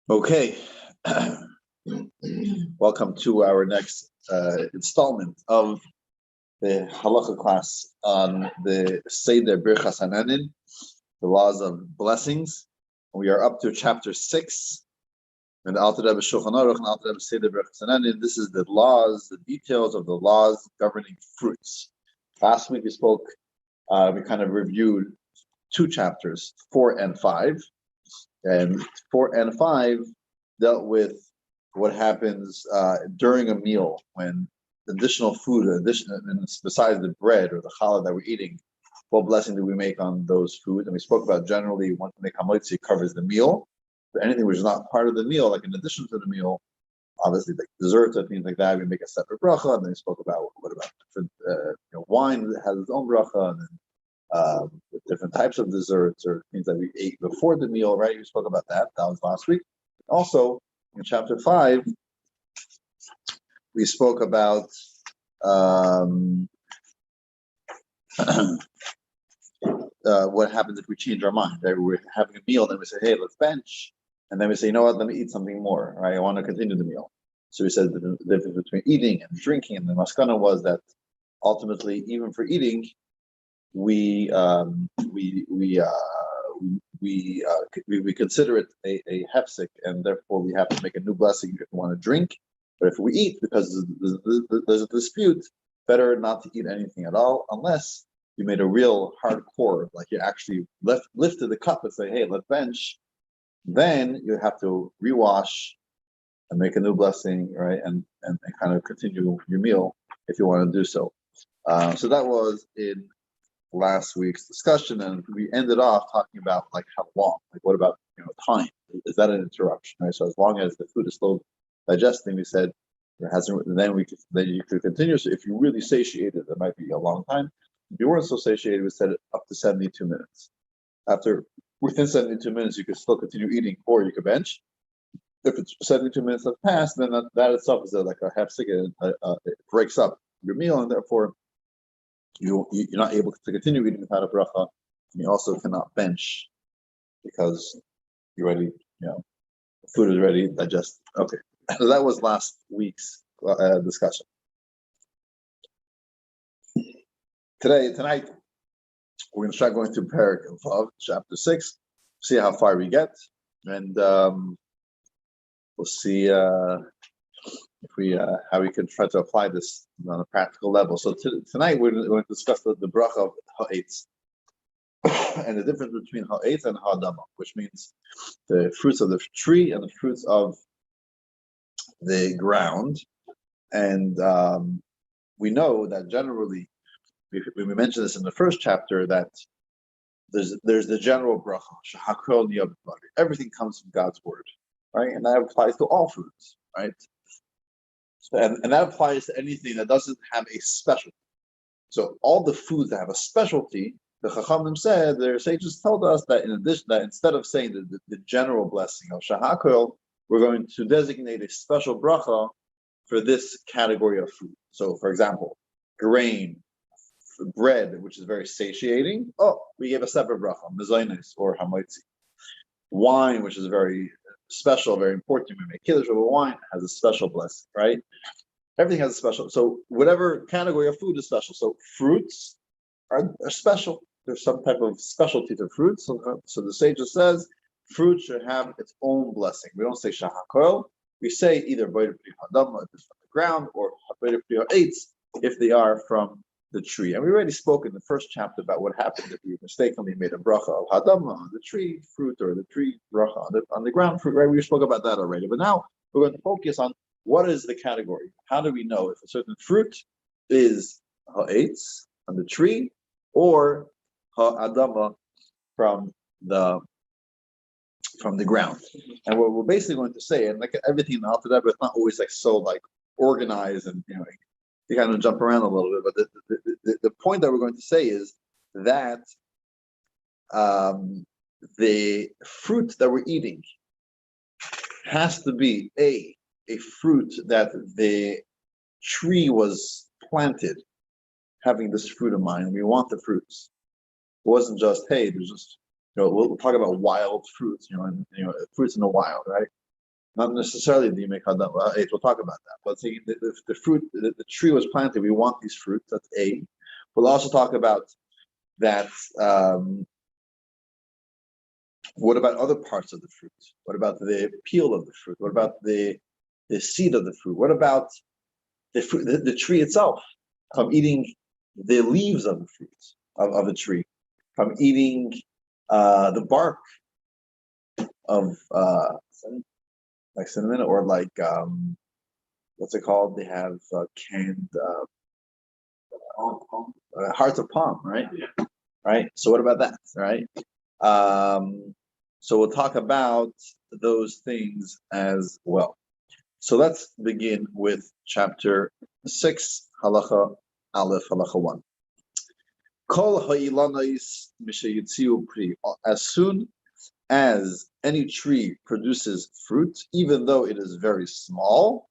Okay, welcome to our next installment of the Halacha class on the Seder Birchas Hananin, the laws of blessings. We are up to chapter 6, and the Alter Rebbe Shulchan Aruch and Alter Rebbe Seder Birchas Hananin. This is the laws, the details of the laws governing fruits. Last week we spoke, we kind of reviewed two chapters, 4 and 5, and 4 and 5 dealt with what happens during a meal when additional food, besides the bread or the challah that we're eating, what blessing do we make on those foods? And we spoke about generally one to make hamotzi covers the meal, but anything which is not part of the meal, like in addition to the meal, obviously like desserts or things like that, we make a separate bracha. And then we spoke about what about different wine that has its own bracha, and then different types of desserts or things that we ate before the meal, right? We spoke about that. That was last week. Also, in chapter 5, we spoke about what happens if we change our mind. Right? We're having a meal, and then we say, hey, let's bench. And then we say, you know what, let me eat something more. Right? I want to continue the meal. So we said the difference between eating and drinking. And the maskana was that ultimately, even for eating, we consider it a hefsek, and therefore we have to make a new blessing if we want to drink. But if we eat, because there's a dispute, better not to eat anything at all, unless you made a real hardcore, like you actually lifted the cup and say, hey, let's bench. Then you have to rewash and make a new blessing, right? And kind of continue your meal if you want to do so. So that was in last week's discussion, and we ended off talking about like how long, like what about time? Is that an interruption, right? So as long as the food is slow digesting, we said there hasn't. Then you could continue. So if you're really satiated, it might be a long time. If you weren't so satiated, we said up to 72 minutes. Within 72 minutes, you could still continue eating, or you could bench. If it's 72 minutes have passed, then that itself is like a hefsek, it breaks up your meal, and therefore you're not able to continue eating without a bracha, and you also cannot bench because you already, the food is already digested. Okay, so that was last week's discussion. Tonight, we're going to start going through Perek of chapter 6, see how far we get, and we'll see if we how we can try to apply this on a practical level. So tonight we're going to discuss the bracha of ha'etz and the difference between ha'etz and ha'adama, which means the fruits of the tree and the fruits of the ground. And we know that generally, we mentioned this in the first chapter, that there's the general bracha, everything comes from God's word, right? And that applies to all foods, right? And that applies to anything that doesn't have a specialty. So all the foods that have a specialty, the Chachamim said, their sages told us that in addition, that instead of saying the general blessing of Shahakol, we're going to designate a special bracha for this category of food. So, for example, grain, bread, which is very satiating. Oh, we gave a separate bracha, mezainis or hamotzi. Wine, which is very special, very important. We make kiddush over wine, has a special blessing, right? Everything has a special. So whatever category of food is special. So fruits are special. There's some type of specialty to fruits. So the sage says fruit should have its own blessing. We don't say shahakol. We say either boider pri hadam if it's from the ground, or boider pri ha'etz if they are from the tree. And we already spoke in the first chapter about what happens if we mistakenly made a bracha of hadama on the tree fruit, or the tree bracha on the ground fruit, right? We spoke about that already. But now we're going to focus on what is the category. How do we know if a certain fruit is ha'etz on the tree or ha'adama from the ground? And what we're basically going to say, and like everything in the Alter Rebbe, it's not always like so like organized, and you kind of jump around a little bit, but the point that we're going to say is that the fruit that we're eating has to be a fruit that the tree was planted having this fruit in mind. We want the fruits. It wasn't just, hey, there's just, we'll talk about wild fruits, and fruits in the wild, right? Not necessarily the Yimei Kadam. We'll talk about that. But saying the fruit, the tree was planted, we want these fruits. That's A. We'll also talk about that. What about other parts of the fruit? What about the peel of the fruit? What about the seed of the fruit? What about the fruit, the tree itself? From eating the leaves of the fruit of the tree, from eating the bark of like cinnamon, or like what's it called? They have canned hearts of palm, right? Yeah. Right. So what about that? Right. So we'll talk about those things as well. So let's begin with chapter 6, Halacha Aleph, Halacha 1. Kol ha'ilanais mishayitziu pri. As soon as any tree produces fruit, even though it is very small,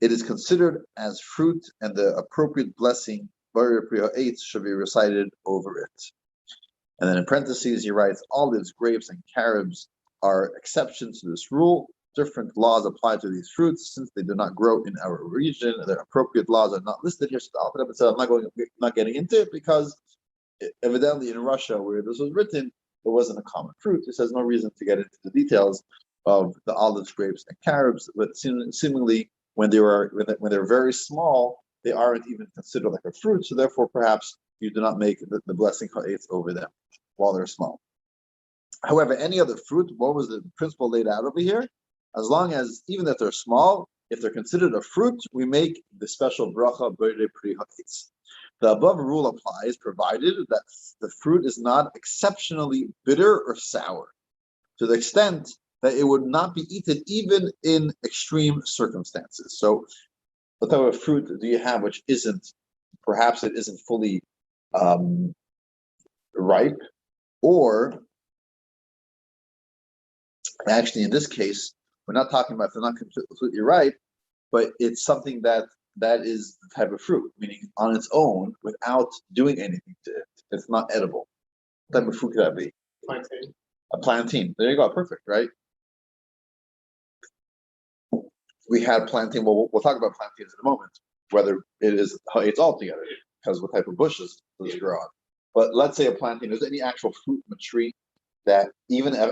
it is considered as fruit, and the appropriate blessing should be recited over it. And then in parentheses, he writes, olives, grapes, and carobs are exceptions to this rule. Different laws apply to these fruits since they do not grow in our region. Their appropriate laws are not listed here. So I'm not getting into it because evidently in Russia, where this was written, it wasn't a common fruit. It says no reason to get into the details of the olives, grapes, and carobs. But seemingly, when they're very small, they aren't even considered like a fruit. So therefore, perhaps you do not make the blessing ha'etz over them while they're small. However, any other fruit, what was the principle laid out over here? As long as, even if they're small, if they're considered a fruit, we make the special bracha b'rei pri ha'etz. The above rule applies provided that the fruit is not exceptionally bitter or sour, to the extent that it would not be eaten even in extreme circumstances. So, what type of fruit do you have which perhaps it isn't fully ripe, or actually in this case, we're not talking about if they're not completely ripe, but it's something that is the type of fruit, meaning on its own, without doing anything to it, it's not edible. What type of fruit could that be? Plantain. A plantain. There you go. Perfect, right? We had plantain. Well, we'll talk about plantains in a moment, whether it's all together, because what type of bushes does it grow on. But let's say a plantain. Is there any actual fruit from a tree that even at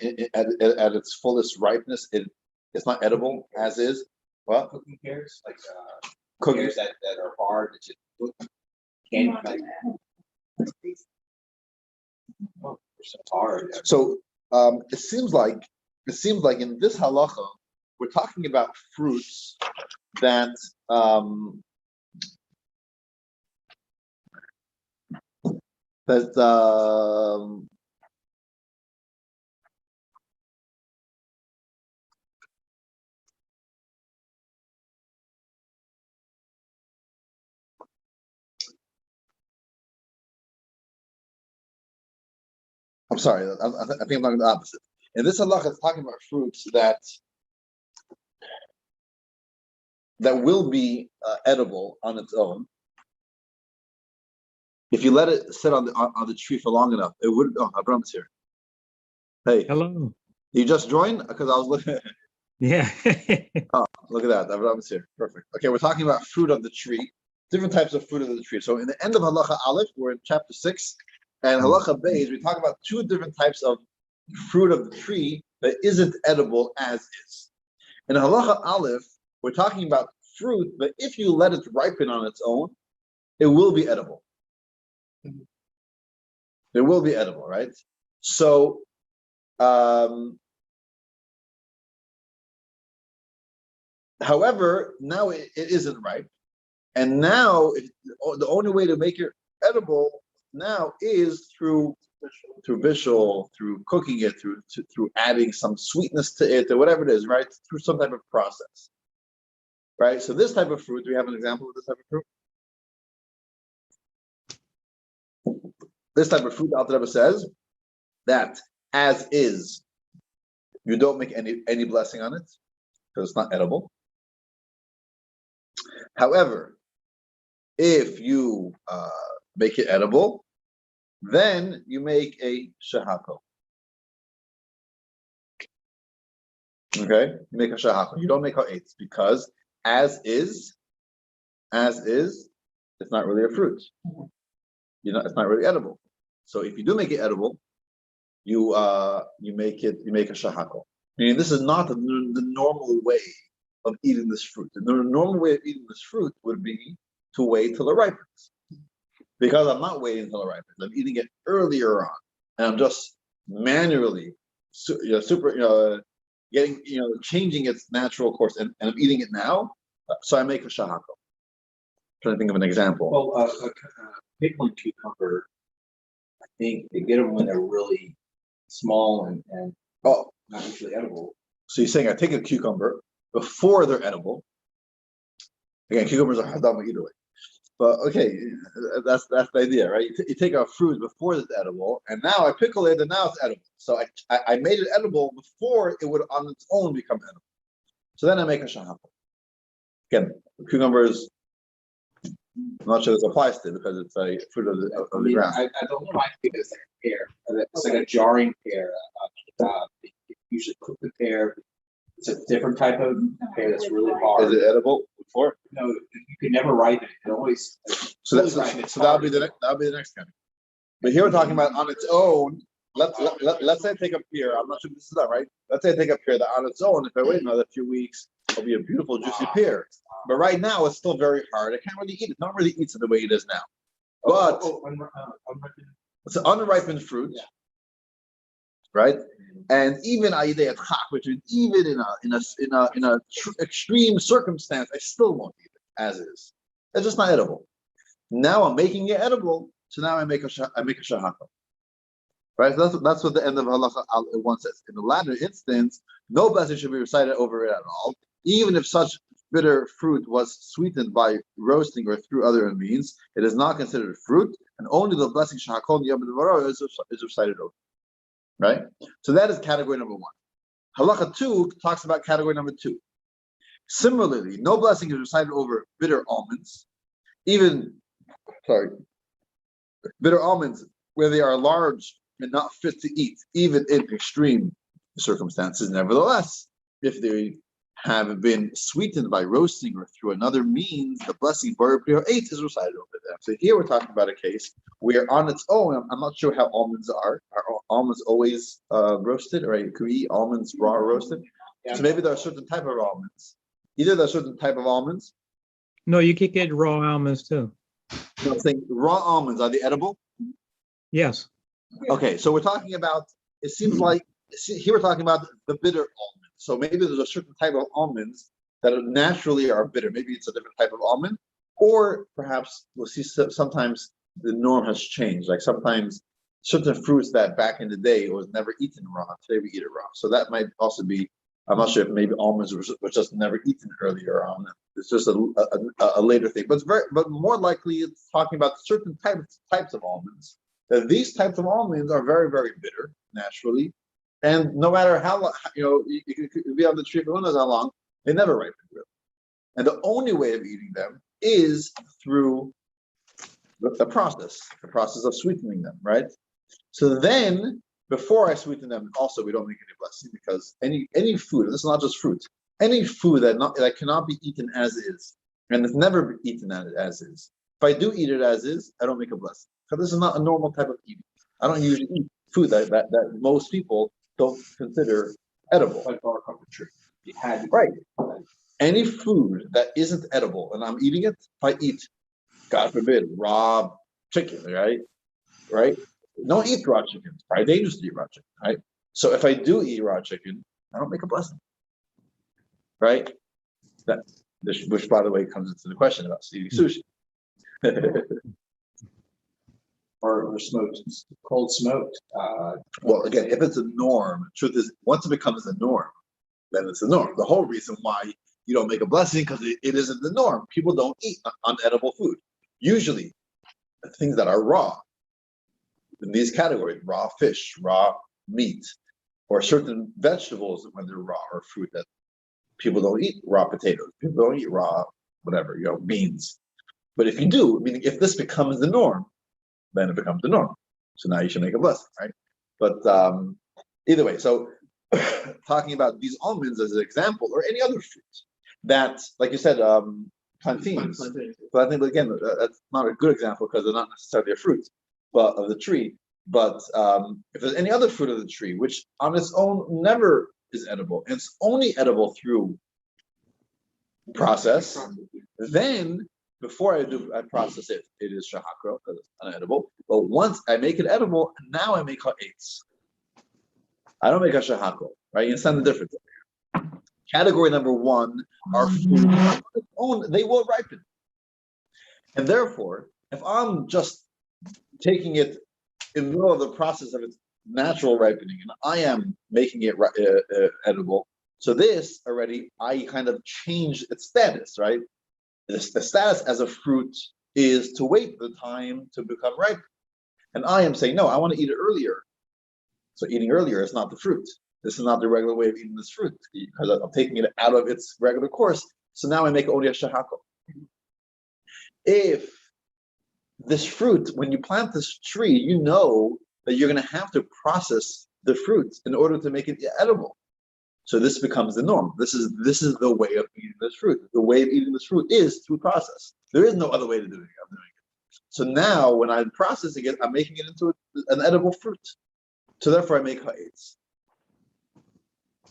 its fullest ripeness, it's not edible as is? Well, Cooking pears, like cooking pears that are hard, that you can't like. Oh, they're so hard. So it seems like in this halacha we're talking about fruits that I'm sorry, I think I'm talking the opposite. In this halacha, it's talking about fruits that will be edible on its own. If you let it sit on the tree for long enough, it would. Oh, Abram's here. Hey, hello. You just joined? Because I was looking. Yeah. Oh, look at that. Abram's here. Perfect. Okay, we're talking about fruit of the tree, different types of fruit of the tree. So in the end of Halacha Aleph, we're in chapter 6, and Halacha Beis, we talk about two different types of fruit of the tree that isn't edible as is. In Halacha Aleph, we're talking about fruit, but if you let it ripen on its own, it will be edible. It will be edible, right? So, however, now it isn't ripe, and now the only way to make it edible now is through bishul, through cooking it, through adding some sweetness to it, or whatever it is, right? Through some type of process, right? So this type of fruit, do we have an example of this type of fruit? This type of fruit, Alter Rebbe says that as is, you don't make any blessing on it because it's not edible. However, if you make it edible, then you make a shehako. Okay, you make a shahako. You don't make ha'etz because as is, it's not really a fruit. It's not really edible. So if you do make it edible, you make a shahako. Meaning this is not the normal way of eating this fruit. The normal way of eating this fruit would be to wait till it ripens. Because I'm not waiting until it ripens. I'm eating it earlier on, and I'm just manually, getting, changing its natural course, and I'm eating it now. So I make a shahako. Trying to think of an example. Well, a pickling cucumber, I think they get them when they're really small and not usually edible. So you're saying I take a cucumber before they're edible. Again, cucumbers are hadama either way. But okay, that's the idea, right? You take a fruit before it's edible, and now I pickle it, and now it's edible. So I made it edible before it would on its own become edible. So then I make a shahako. Again, cucumbers, I'm not sure this applies to because it's a fruit of the ground. I don't know why I think it's like a pear. It's like a jarring pear. Usually cook the pear. It's a different type of pear that's really hard. Is it edible before? No, you can never ripen it. It always. So that'll be the next kind. But here we're talking about on its own. Let's say I take a pear. I'm not sure if this is that right. Let's say I take a pear that on its own, if I wait another few weeks, it'll be a beautiful juicy pear. But right now it's still very hard. I can't really eat it. No one really eats it the way it is now. But it's an unripened fruit, right? And even aidei chak, which is even in a extreme circumstance, I still won't eat it as is. It's just not edible. Now I'm making it edible, so now I make a shahako. Right? So that's what the end of Halacha 1 says. In the latter instance, no blessing should be recited over it at all, even if such bitter fruit was sweetened by roasting or through other means. It is not considered fruit, and only the blessing shahakol yom is recited over. Right? So that is category number 1. Halacha 2 talks about category number 2. Similarly, no blessing is recited over bitter almonds, bitter almonds where they are large and not fit to eat, even in extreme circumstances. Nevertheless, if they have been sweetened by roasting or through another means, the blessing Baruch 8 is recited over them. So here we're talking about a case where on its own, I'm not sure how almonds are. Are almonds always roasted, right? Could we eat almonds raw or roasted? Yeah. So maybe there are certain type of almonds. Either there are certain type of almonds. No, you can get raw almonds too. No, I'm saying raw almonds, are they edible? Yes. Okay, so we're talking about, it seems like, here we're talking about the bitter almond. So maybe there's a certain type of almonds that naturally are bitter. Maybe it's a different type of almond, or perhaps we'll see sometimes the norm has changed. Like sometimes certain fruits that back in the day it was never eaten raw, today we eat it raw. So that might also be, I'm not sure if maybe almonds were just never eaten earlier on. It's just a later thing. But more likely it's talking about certain types of almonds. That these types of almonds are very, very bitter naturally, and no matter how long, you could be on the tree for who knows how long, they never ripen really. And the only way of eating them is through the process of sweetening them, right? So then, before I sweeten them, also we don't make any blessing because any food, and this is not just fruit, any food that cannot be eaten as is, and it's never been eaten as is. If I do eat it as is, I don't make a blessing. Because this is not a normal type of eating. I don't usually eat food that most people don't consider edible. Like bark on the tree. You had right. Any food that isn't edible and I'm eating it, if I eat, God forbid, raw chicken, right? Don't eat raw chicken. It's probably dangerous to eat raw chicken, right? So if I do eat raw chicken, I don't make a blessing. Right? Which by the way comes into the question about eating sushi. or smoked, cold smoked. Well, again, if it's a norm, truth is, once it becomes a norm, then it's a norm. The whole reason why you don't make a blessing because it isn't the norm. People don't eat unedible food. Usually, things that are raw in these categories: raw fish, raw meat, or certain vegetables when they're raw, or fruit that people don't eat. Raw potatoes, people don't eat raw whatever, beans. But if you do, meaning if this becomes the norm, then it becomes the norm. So now you should make a blessing, right? But either way, so talking about these almonds as an example, or any other fruit that, like you said, plantains. But I think again that's not a good example because they're not necessarily a fruit, but of the tree. But if there's any other fruit of the tree which on its own never is edible, and it's only edible through process, then before I process it, it is shahakro because it's unedible. But once I make it edible, now I make ha'etz. I don't make a shahakro, right? You understand the difference? Category number one are fruit on its own, they will ripen. And therefore, if I'm just taking it in the middle of the process of its natural ripening, and I am making it edible, so this already, I kind of changed its status, right? The status as a fruit is to wait the time to become ripe. And I am saying, no, I want to eat it earlier. So eating earlier is not the fruit. This is not the regular way of eating this fruit because I'm taking it out of its regular course. So now I make only a shahako. If this fruit, when you plant this tree, you know that you're going to have to process the fruit in order to make it edible. So this becomes the norm. This is the way of eating this fruit. The way of eating this fruit is through process. There is no other way to do it. I'm doing it. So now when I'm processing it, I'm making it into an edible fruit. So therefore I make ha'etz.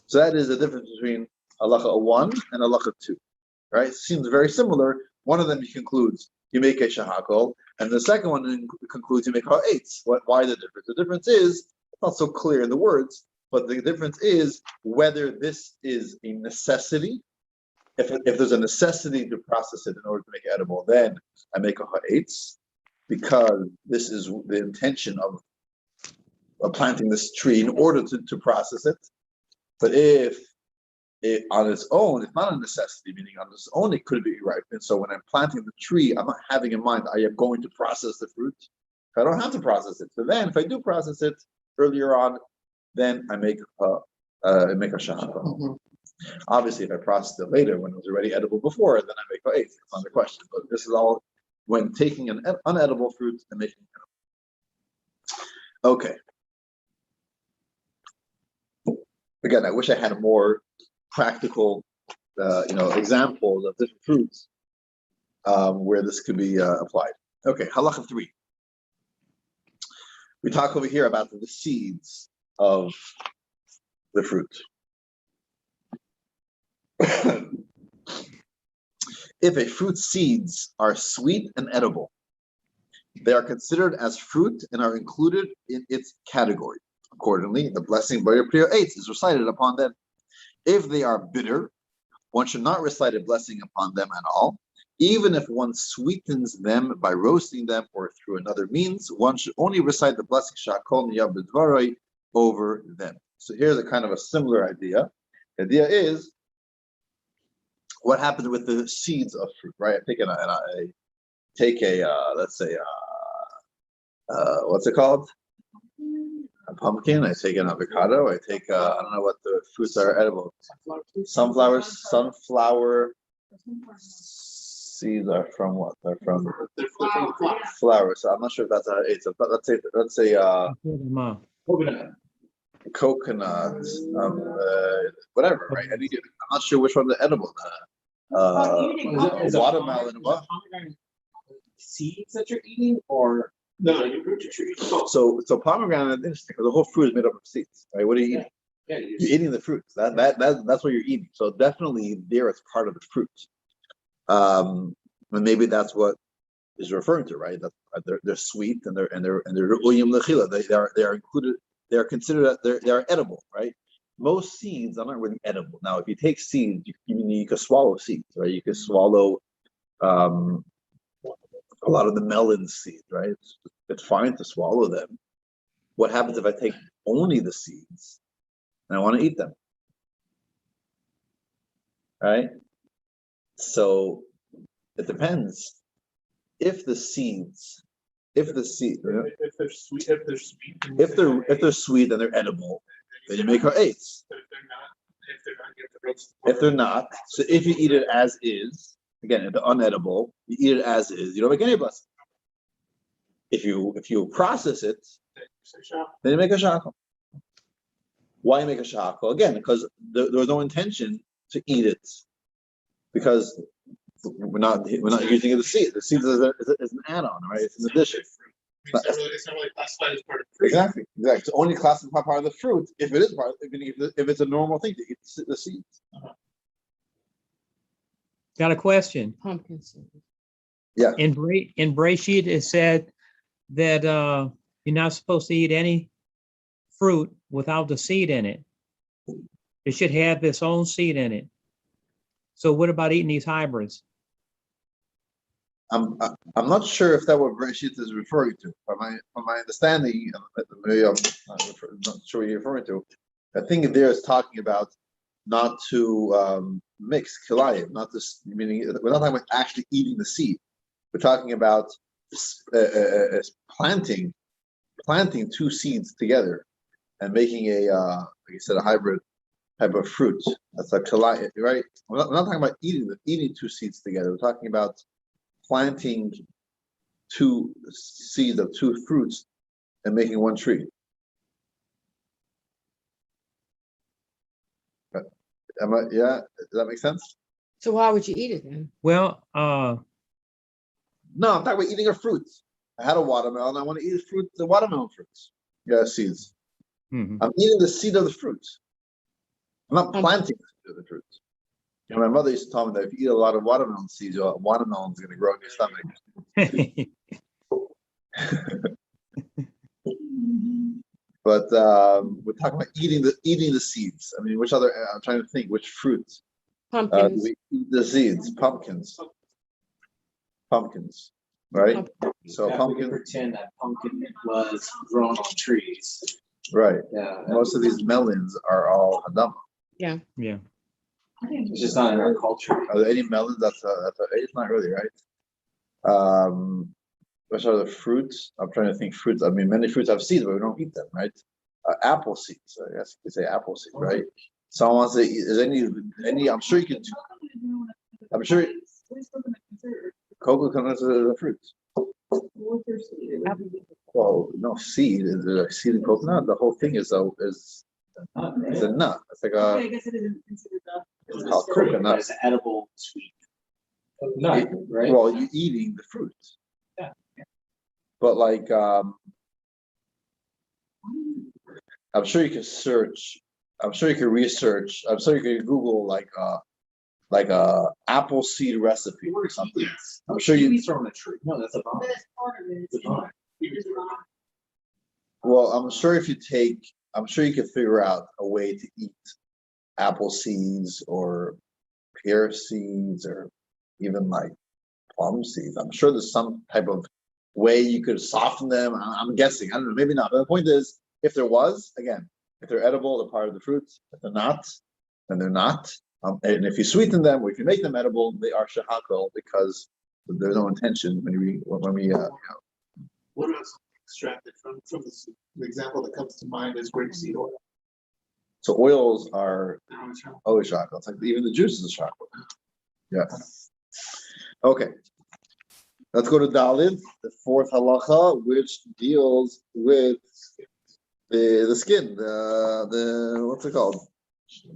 So that is the difference between halacha 1 and halacha 2. Right? It seems very similar. One of them concludes you make a shahakol, and the second one concludes you make ha'etz. Why the difference? The difference is, it's not so clear in the words, but the difference is whether this is a necessity. If there's a necessity to process it in order to make it edible, then I make a ha'etz, because this is the intention of planting this tree in order to process it. But if it on its own, it's not a necessity, meaning on its own it could be ripe. And so when I'm planting the tree, I'm not having in mind I am going to process the fruit. I don't have to process it. So then if I do process it earlier on, then I make a shahaka. Mm-hmm. Obviously, if I process it later when it was already edible before, then I make a eighth. It's not a question. But this is all when taking an unedible fruit and making it edible. Okay. Again, I wish I had a more practical, examples of different fruits where this could be applied. Okay, halacha 3. We talk over here about the seeds of the fruit. If a fruit's seeds are sweet and edible, they are considered as fruit and are included in its category. Accordingly, the blessing by your prayer 8 is recited upon them. If they are bitter, one should not recite a blessing upon them at all. Even if one sweetens them by roasting them or through another means, one should only recite the blessing Shakol Niyab B'dvaroi over them. So here's a kind of a similar idea. The idea is, what happens with the seeds of fruit, right? I take a let's say, what's it called? A pumpkin. I take an avocado. I take I don't know what the fruits are edible. Sunflower seeds are from what? They're from flower. So I'm not sure if that's let's say coconut, whatever, right? I'm not sure which one's edible. Watermelon. What? Seeds that you're eating, or no, you fruit you're eating. So pomegranate, interesting, because the whole fruit is made up of seeds, right? What are you eating? Yeah, you're eating the fruits. That's what you're eating. So definitely there it's part of the fruit. And maybe that's what is referring to, right? That they're sweet and they're uyim lechila. They are included. They are considered they are edible, right? Most seeds are not really edible. Now, if you take seeds, you can swallow seeds, right? You can swallow a lot of the melon seeds, right? It's fine to swallow them. What happens if I take only the seeds and I want to eat them? Right? So it depends. If they're sweet and they're edible, then you make her eights. If they're not, so if you eat it as is, again, if they're unedible, you eat it as is, you don't make any blessing. If you process it, then you make a shakel. Why make a shahakal? Again, because there was no intention to eat it, because we're not using it to seed. The seed is an add-on, right? It's an addition. It's not really classified as part of fruit. Exactly. It's only classified part of the fruit if it is part. If it's a normal thing to eat the seeds. Got a question. Pumpkin seed. Yeah. In Breshit, it said that you're not supposed to eat any fruit without the seed in it. It should have its own seed in it. So what about eating these hybrids? I'm not sure if that what Breshit is referring to. From my understanding, maybe I'm not sure what you're referring to. I think there is talking about not to mix kilayim, not this. Meaning, we're not talking about actually eating the seed. We're talking about planting two seeds together and making like you said, a hybrid type of fruit. That's a kilayim, right? We're not talking about eating two seeds together. We're talking about planting two seeds of two fruits and making one tree. Yeah, does that make sense? So why would you eat it then? Well, No, I'm talking about eating a fruit. I had a watermelon. I want to eat the watermelon fruits. Yeah, seeds. mhm. I'm eating the seed of the fruit. I'm not planting the seed of the fruit. You know, my mother used to tell me that if you eat a lot of watermelon seeds, watermelon's going to grow in your stomach. But we're talking about eating the seeds. I mean, which other? I'm trying to think which fruits. Pumpkins. We eat the seeds. Pumpkins, right? So Yeah, we can pumpkin, pretend that pumpkin was grown on trees. right? Yeah, Most of these melons are all hadama. Yeah. Yeah. it's just not in our culture. Are there any melons? It's not really, right? Which are the fruits? I'm trying to think fruits. I mean, many fruits have seeds, but we don't eat them, right? Apple seeds. I guess you could say apple seed, right? Someone wants to eat. Is any? I'm sure you can. I'm sure coconut is a fruit. Well, no seed. Is there a seed in coconut? The whole thing is a nut. It's like Okay, I guess it isn't considered it's called coconut. It's an edible sweet nut, right? Well, you're eating the fruit. Yeah. But like, I'm sure you can search. I'm sure you can research. I'm sure you can Google like a apple seed recipe or something. I'm sure you. Kiwis are on a tree. No, that's a vine. That's part of it. It's a vine. It is not. Well, I'm sure if you take, I'm sure you can figure out a way to eat apple seeds or pear seeds or even like plum seeds. I'm sure there's some type of way you could soften them. I'm guessing. I don't know. Maybe not. But the point is, if there was, again, if they're edible, they're part of the fruits. If they're not, then they're not. And if you sweeten them or if you make them edible, they are shahakal because there's no intention when we What about something extracted from the example that comes to mind is grapeseed oil? So oils are always shahakal. It's like even the juice is shahakal. Yeah. Okay. Let's go to Dalid, the fourth halacha, which deals with the skin, the what's it called?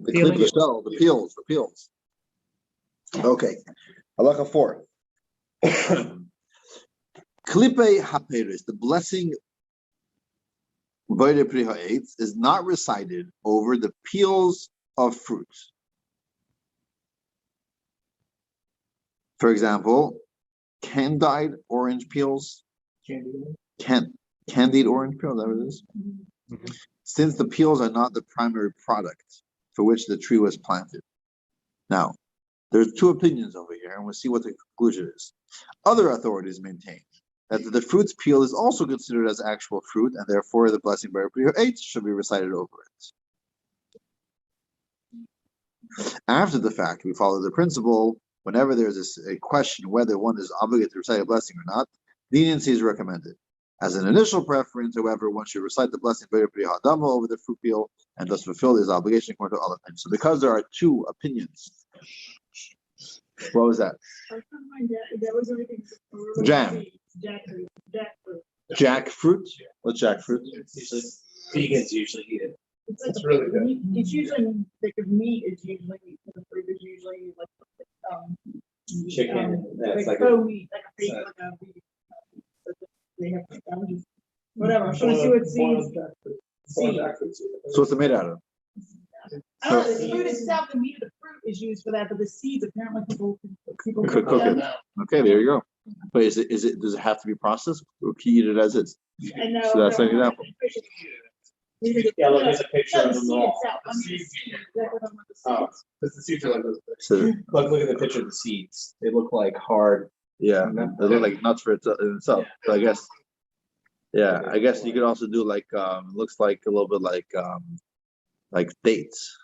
The Peeling. clip, the shell, the peels. Okay. Halacha 4. Klipe haperis, the blessing Boire Pri Ha'etz is not recited over the peels of fruits. For example, candied orange peels. Candied orange peels, that what it is? Mhm. Since the peels are not the primary product for which the tree was planted. Now, there's two opinions over here, and we'll see what the conclusion is. Other authorities maintain that the fruit's peel is also considered as actual fruit, and therefore the blessing by Pri Ha'etz should be recited over it. After the fact, we follow the principle, whenever there's a question whether one is obligated to recite a blessing or not, leniency is recommended. As an initial preference, however, one should recite the blessing by Pri Ha'adama over the fruit peel and thus fulfill his obligation according to all opinions. So because there are two opinions, what was that? That was everything. Jam. Jackfruit. Jackfruit? What's jackfruit? Usually, vegans usually eat it. It's like, It's really good. it's usually, like, the meat is usually, the fruit is usually like, Chicken, yeah, it's like like faux meat, like a fake, it's like a beef. They have, I'm just, whatever, I'm trying to see what seeds. Seed. So what's it made out of? I don't know, the fruit itself, the meat of the fruit is used for that, but the seeds, apparently people You could cook them. it. Okay, there you go. But is it, does it have to be processed or can you eat it as is? I know. So that's an example. Yeah, look, there's a picture No, of the them seed all. itself, I mean, the seed, that's what I'm with the Oh. seeds. Because the seeds are like those. So, Look at the picture of the seeds. They look like hard. yeah, they look like nuts for in itself. So I guess, yeah, I guess you could also do like, looks like a little bit like dates.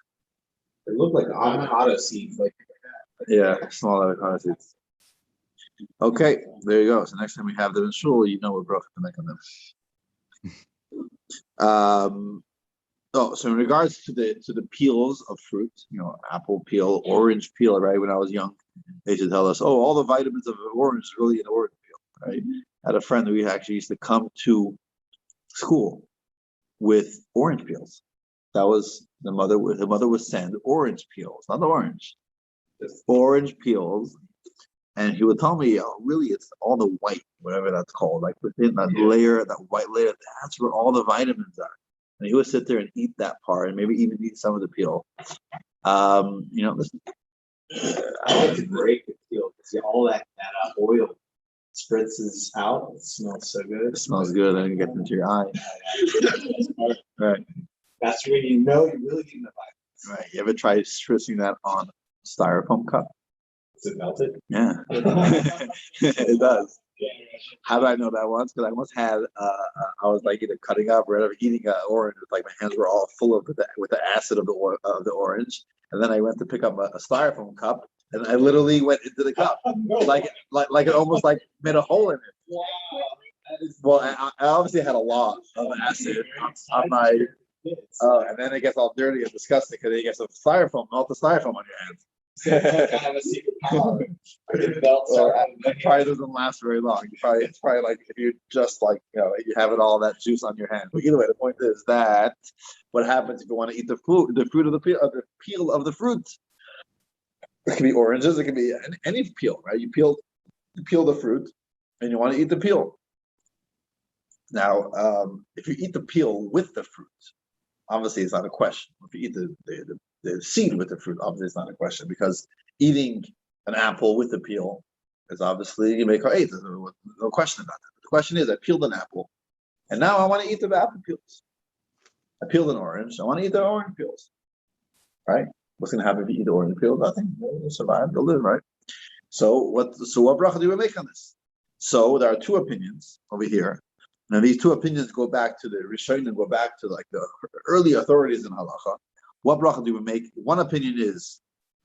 They look like avocado seeds. Like Yeah, small avocado seeds. Okay, there you go. So next time we have them in shul, you know what bracha to make on them. So in regards to the peels of fruit, apple peel, orange peel, right? When I was young, they used to tell us, oh, all the vitamins of an orange is really in the orange peel, right? I had a friend who actually used to come to school with orange peels. That was the mother would send orange peels, not the orange, just orange peels. And he would tell me, really, it's all the white, whatever that's called, like within that layer, that white layer, that's where all the vitamins are. And he would sit there and eat that part and maybe even eat some of the peel. Listen. I like to break the peel. See all that oil spritzes out. It smells so good. It smells good and it gets into your eye. Right. That's when you know you're really getting the vitamins. Right. You ever try spritzing that on a styrofoam cup? Does it melt it? Yeah. It does. How did I know that once? Because I once had, I was like either cutting up or whatever, eating an orange. Like my hands were all full of with the acid of the orange. And then I went to pick up a styrofoam cup, and I literally went into the cup, like it almost like made a hole in it. Wow. Well, I obviously had a lot of acid on my, and then it gets all dirty and disgusting because you get some styrofoam, melt the styrofoam on your hands. I have a secret power. Well, it probably doesn't last very long. It's probably like if you just you have it all that juice on your hand. But either way, the point is that what happens if you want to eat the fruit of the peel of the fruit? It can be oranges. It can be any peel, right? You peel the fruit, and you want to eat the peel. Now, if you eat the peel with the fruit, obviously it's not a question. If you eat the seed with the fruit, obviously it's not a question, because eating an apple with the peel is obviously you make there's no question about that. The question is, I peeled an apple, and now I want to eat the apple peels. I peeled an orange. I want to eat the orange peels. Right? What's going to happen if you eat the orange peel? Nothing. You'll survive. You'll live. Right? So what bracha do we make on this? So there are two opinions over here. Now these two opinions go back to the Rishonim and go back to like the early authorities in halacha. What bracha do we make? One opinion is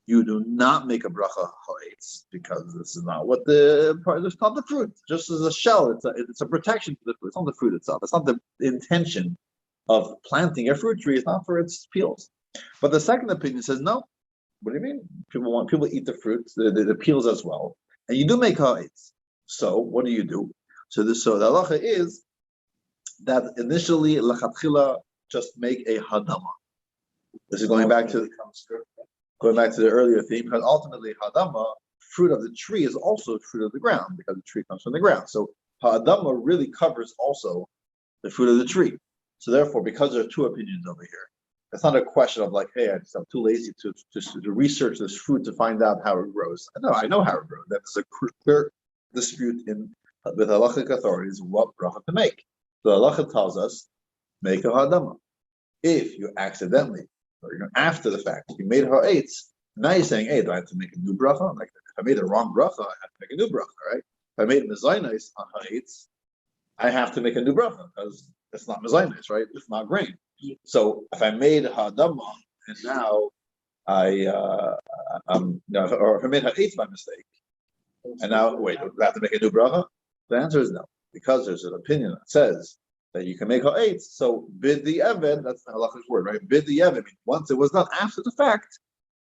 you do not make a bracha ha'etz because this is not what it's not the fruit. Just as a shell, it's a protection for the fruit. It's not the fruit itself. It's not the intention of planting a fruit tree. It's not for its peels. But the second opinion says no. What do you mean? People eat the fruits, the peels as well, and you do make ha'etz. So what do? So the halacha is that initially lachatchila just make a hadama. This is going back to the earlier theme, because ultimately hadama, fruit of the tree, is also fruit of the ground because the tree comes from the ground. So hadama really covers also the fruit of the tree. So therefore, because there are two opinions over here, it's not a question of like, hey, I'm too lazy to research this fruit to find out how it grows. No, I know how it grows. That's a clear dispute with halachic authorities what bracha to make. The halacha tells us make a hadama. If you accidentally, or after the fact, you made ha'etz, now you're saying, hey, do I have to make a new bracha? Like if I made the wrong bracha, I have to make a new bracha, right? If I made mezainis on ha'etz, I have to make a new bracha because it's not mezainis, right? It's not grain. So if I made hadama and now or if I made ha'etz by mistake, and now wait, do I have to make a new bracha? The answer is no, because there's an opinion that says that you can make ha'etz. So bid the eved, that's the halachic word, right? Bid the eved means once it was done after the fact,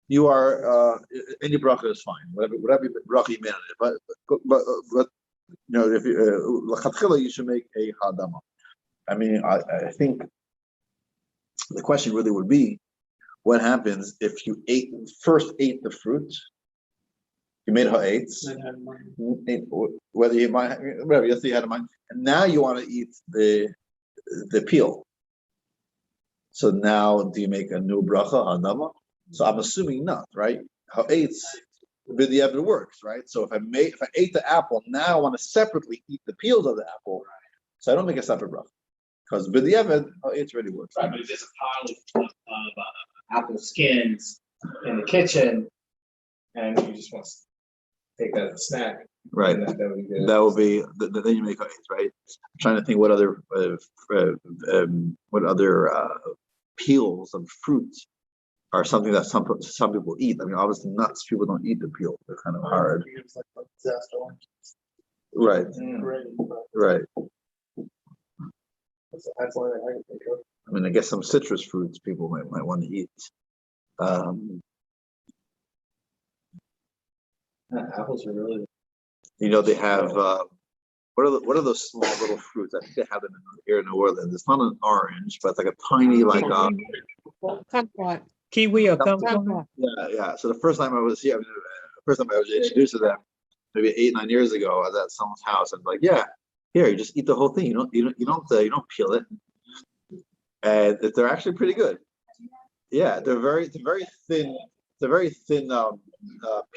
you are any bracha is fine, whatever bracha you made on it. But if you lachatchila, you should make a hadama. I mean, I think The question really would be, what happens if you first ate the fruit? You made ha'etz, Then have money. whether you might, whatever, yes, you had in mind, and now you want to eat the peel. So now, do you make a new bracha hanama? So I'm assuming not, right? Ha'etz, b'diavad works, right? So if I ate the apple, now I want to separately eat the peels of the apple, so I don't make a separate bracha because b'diavad ha'etz already works. Right, but if there's a pile of apple skins in the kitchen, and you just want to take that as a snack, Right. That would be good. That will be then you make ha'etz, right? I'm trying to think what other peels of fruit are something that some people eat. I mean, obviously nuts, people don't eat the peel; they're kind of hard. It's like a disaster orange. Right, Great, but right. that's one thing I can think of. I mean, I guess some citrus fruits people might want to eat. Apples are really. They have what are those small little fruits? I think they have them here in New Orleans. It's not an orange, but it's like a tiny Kumquat. Kiwi or kumquat? Kumquat. yeah. So the first time I was here, first time I was introduced to them, maybe 8-9 years ago, I was at someone's house, and like, yeah, here you just eat the whole thing. You don't peel it, and they're actually pretty good. Yeah, it's a very thin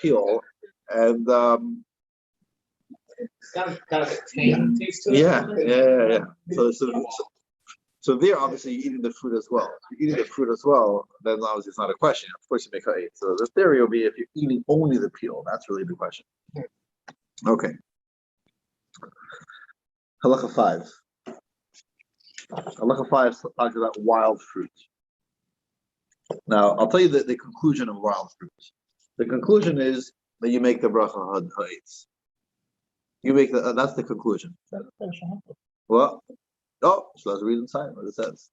peel, and It's kind of a tang taste to it. yeah. So there, obviously, you're eating the fruit as well. If you're eating the fruit as well, then obviously it's not a question. Of course, you make ha'etz. So the theory will be if you're eating only the peel, that's really the question. Okay. Halacha 5. Halacha 5 talks about wild fruit. Now, I'll tell you the conclusion of wild fruit. The conclusion is that you make the bracha ha'etz. You make that's the conclusion. Well, so let's read inside what it says.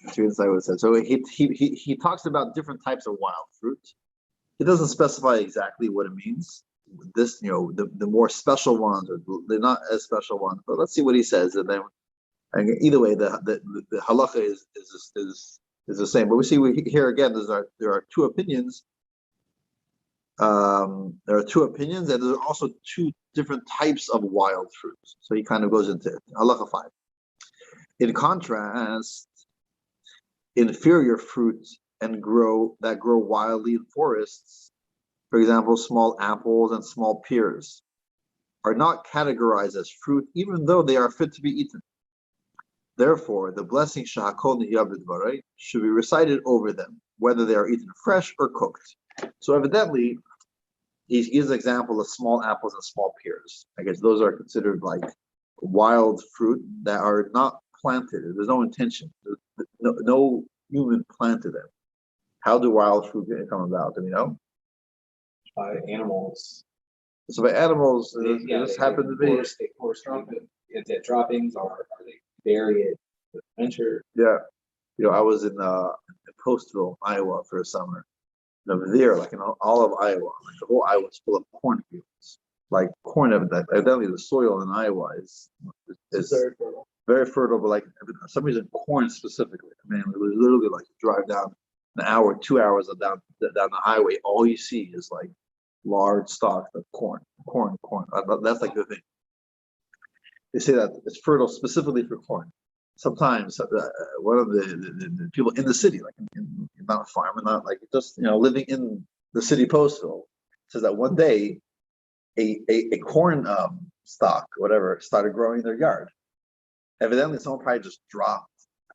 Let's read inside what it says. So he talks about different types of wild fruit. He doesn't specify exactly what it means. This, the more special ones, or they're not as special ones. But let's see what he says, and then either way, the halacha is the same. But we see here again, there are two opinions. There are two opinions, and there are also two different types of wild fruits. So he kind of goes into it. Halacha 5. In contrast, inferior fruits grow wildly in forests, for example, small apples and small pears, are not categorized as fruit, even though they are fit to be eaten. Therefore, the blessing shahakol niyabed baray should be recited over them, whether they are eaten fresh or cooked. So evidently, he gives an example of small apples and small pears. I guess those are considered like wild fruit that are not planted. There's no intention. No human planted them. How do wild fruit come about? Do we know? By animals. So by animals, it just happen to be. They force dead droppings, or they bury it with winter. Yeah. I was in Postville, Iowa for a summer. And over there, like in all of Iowa, like the whole Iowa is full of cornfields. Like corn, evidently the soil in Iowa is very fertile, but like for some reason corn specifically. I mean, it was literally like you drive down an hour, 2 hours down the highway, all you see is like large stalks of corn. That's like the thing. They say that it's fertile specifically for corn. Sometimes one of the people in the city, like not a farmer, not like just living in the city Postville, says that one day a corn stalk, whatever, started growing in their yard. Evidently, someone probably just dropped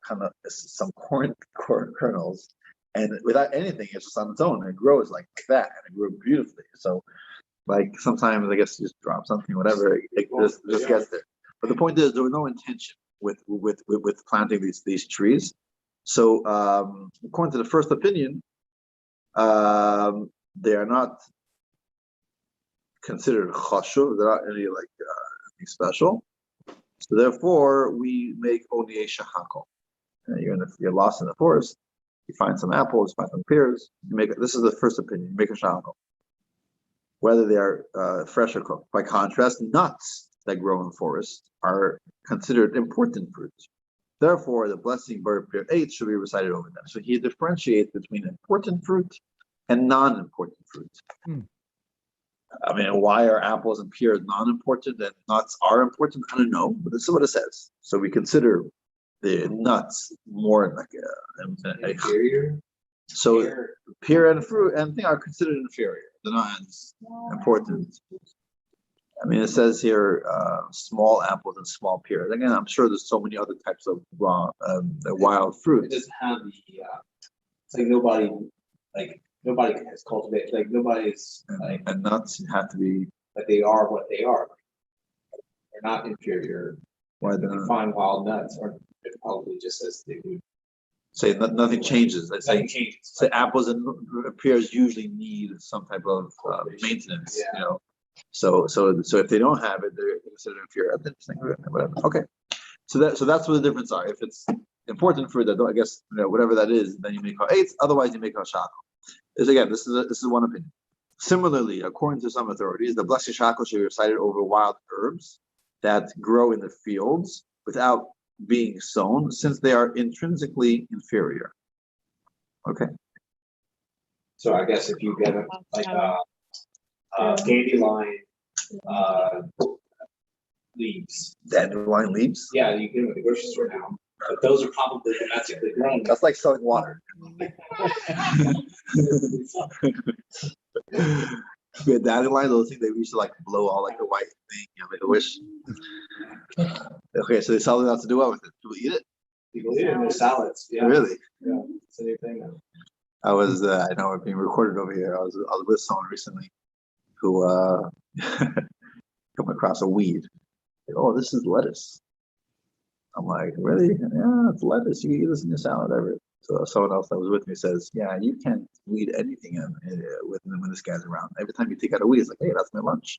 kind of some corn kernels, and without anything, it's just on its own. And it grows like that, and it grew beautifully. So, like sometimes I guess you just drop something, whatever, it just gets there. But the point is, there was no intention with planting these trees. So, according to the first opinion, they are not considered chashuv. They're not any like anything special. So therefore, we make only a shahakol. You're lost in the forest. You find some apples, you find some pears. This is the first opinion. You make a shahakol, whether they are fresh or cooked. By contrast, nuts that grow in forests are considered important fruits. Therefore, the blessing Bar Pir 8 should be recited over them. So he differentiates between important fruit and non-important fruit. Hmm. I mean, why are apples and pears non-important and nuts are important? I don't know, but this is what it says. So we consider the nuts more like Inferior. so Pear. pear and fruit and thing are considered inferior. They're not as important. I mean, it says here small apples and small pears. Again, I'm sure there's so many other types of wild It fruit. doesn't have the, it's like nobody has cultivated, like nobody's like, And nuts have to be but they are what they are. They're not inferior. why If they're you not. find wild nuts, or it probably just says they would. Say nothing changes. I say Nothing changes. say apples and pears usually need some type of maintenance. Yeah. You know, so if they don't have it, they're considered inferior. That's interesting. Whatever. Okay, so that's what the difference are. If it's important fruit, that I guess whatever that is, then you make ha'etz. Otherwise, you make ha'shakal. Again, this is one opinion. Similarly, according to some authorities, the blessed shakal should be recited over wild herbs that grow in the fields without being sown, since they are intrinsically inferior. Okay. So I guess if you get like dandelion leaves, Dandelion leaves. yeah, you get them at the grocery store now. But those are probably domestically grown. That's like selling water. Yeah, dandelion, those things they used to like blow all like the white thing, make a wish. Okay, so they sell it out to do what with it? People eat it? People eat it in their salads. Yeah, Really? yeah, it's a new thing now. I was, I know we're being recorded over here. I was with someone recently who come across a weed. Like, oh, this is lettuce. I'm like, really? Yeah, it's lettuce. You eat this in your salad, ever. So someone else that was with me says, yeah, you can't weed anything when this guy's around. Every time you take out a weed, it's like, hey, that's my lunch.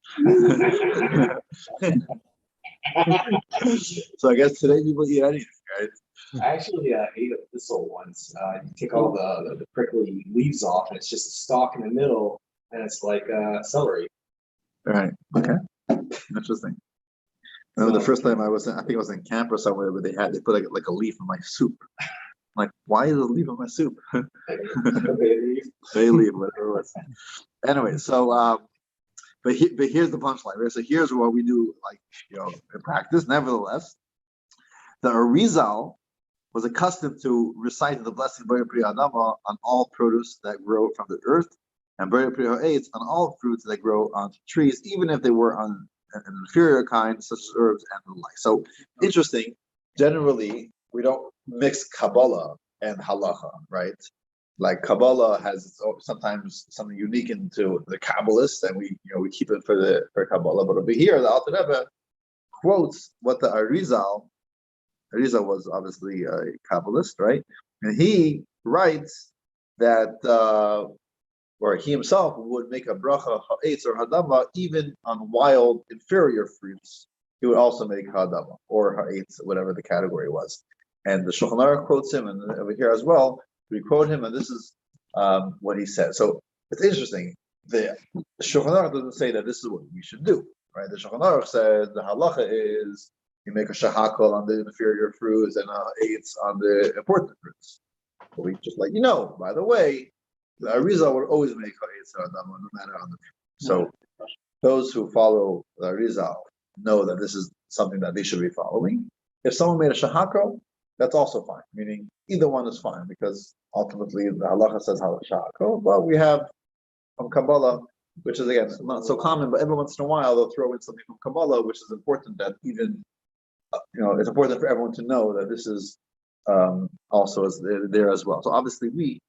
So I guess today people eat anything, right? I actually ate a thistle once. You take all the prickly leaves off, and it's just a stalk in the middle, and it's like celery. All right. Okay. Interesting. I remember the first time I think I was in camp or somewhere where they put like a leaf in my soup. I'm like, why is a leaf in my soup? Bay leaf, whatever it was. Anyway, so but here's the punchline, right? So here's what we do, like in practice. Nevertheless, the Arizal was accustomed to recite the blessing B'rei Pri Adama on all produce that grow from the earth, and B'rei Pri Ha'etz on all fruits that grow on trees, even if they were on an inferior kind, such as herbs and the like. So interesting. Generally, we don't mix Kabbalah and halacha, right? Like Kabbalah has sometimes something unique into the Kabbalists, and we keep it for Kabbalah. But over here, the Alter Rebbe quotes what the Arizal was obviously a Kabbalist, right? And he writes that, or he himself would make a bracha ha'etz or hadama even on wild inferior fruits. He would also make hadama or ha'etz, whatever the category was. And the Shulchan Aruch quotes him, and over here as well, we quote him, and this is what he said. So it's interesting. The Shulchan Aruch doesn't say that this is what we should do, right? The Shulchan Aruch said the halacha is you make a shahakal on the inferior fruits and ha'etz on the important fruits. But we just let you know, by the way, the Arizal would always make ha'etz or hadama, no matter on the fruit. So those who follow the Arizal know that this is something that they should be following. If someone made a shahakal, that's also fine, meaning either one is fine, because ultimately the halacha says shahakal, but we have from Kabbalah, which is again not so common, but every once in a while they'll throw in something from Kabbalah, which is important, that even it's important for everyone to know that this is also is there as well. So obviously we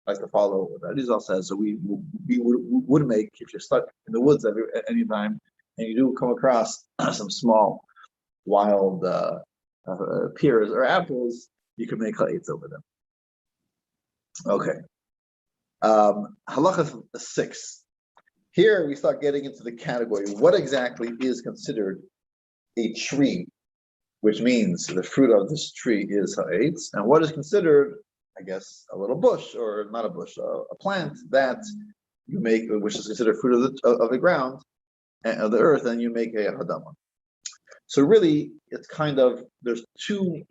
like to follow what Arizal says. So we would make, if you're stuck in the woods at any time and you do come across some small wild pears or apples, you can make ha'etz over them. Okay. Halacha 6. Here we start getting into the category. What exactly is considered a tree, which means the fruit of this tree is ha'etz, and what is considered, I guess, a little bush, or not a bush, a plant that you make, which is considered fruit of the ground, and of the earth, and you make a hadama. So really, it's kind of, there's two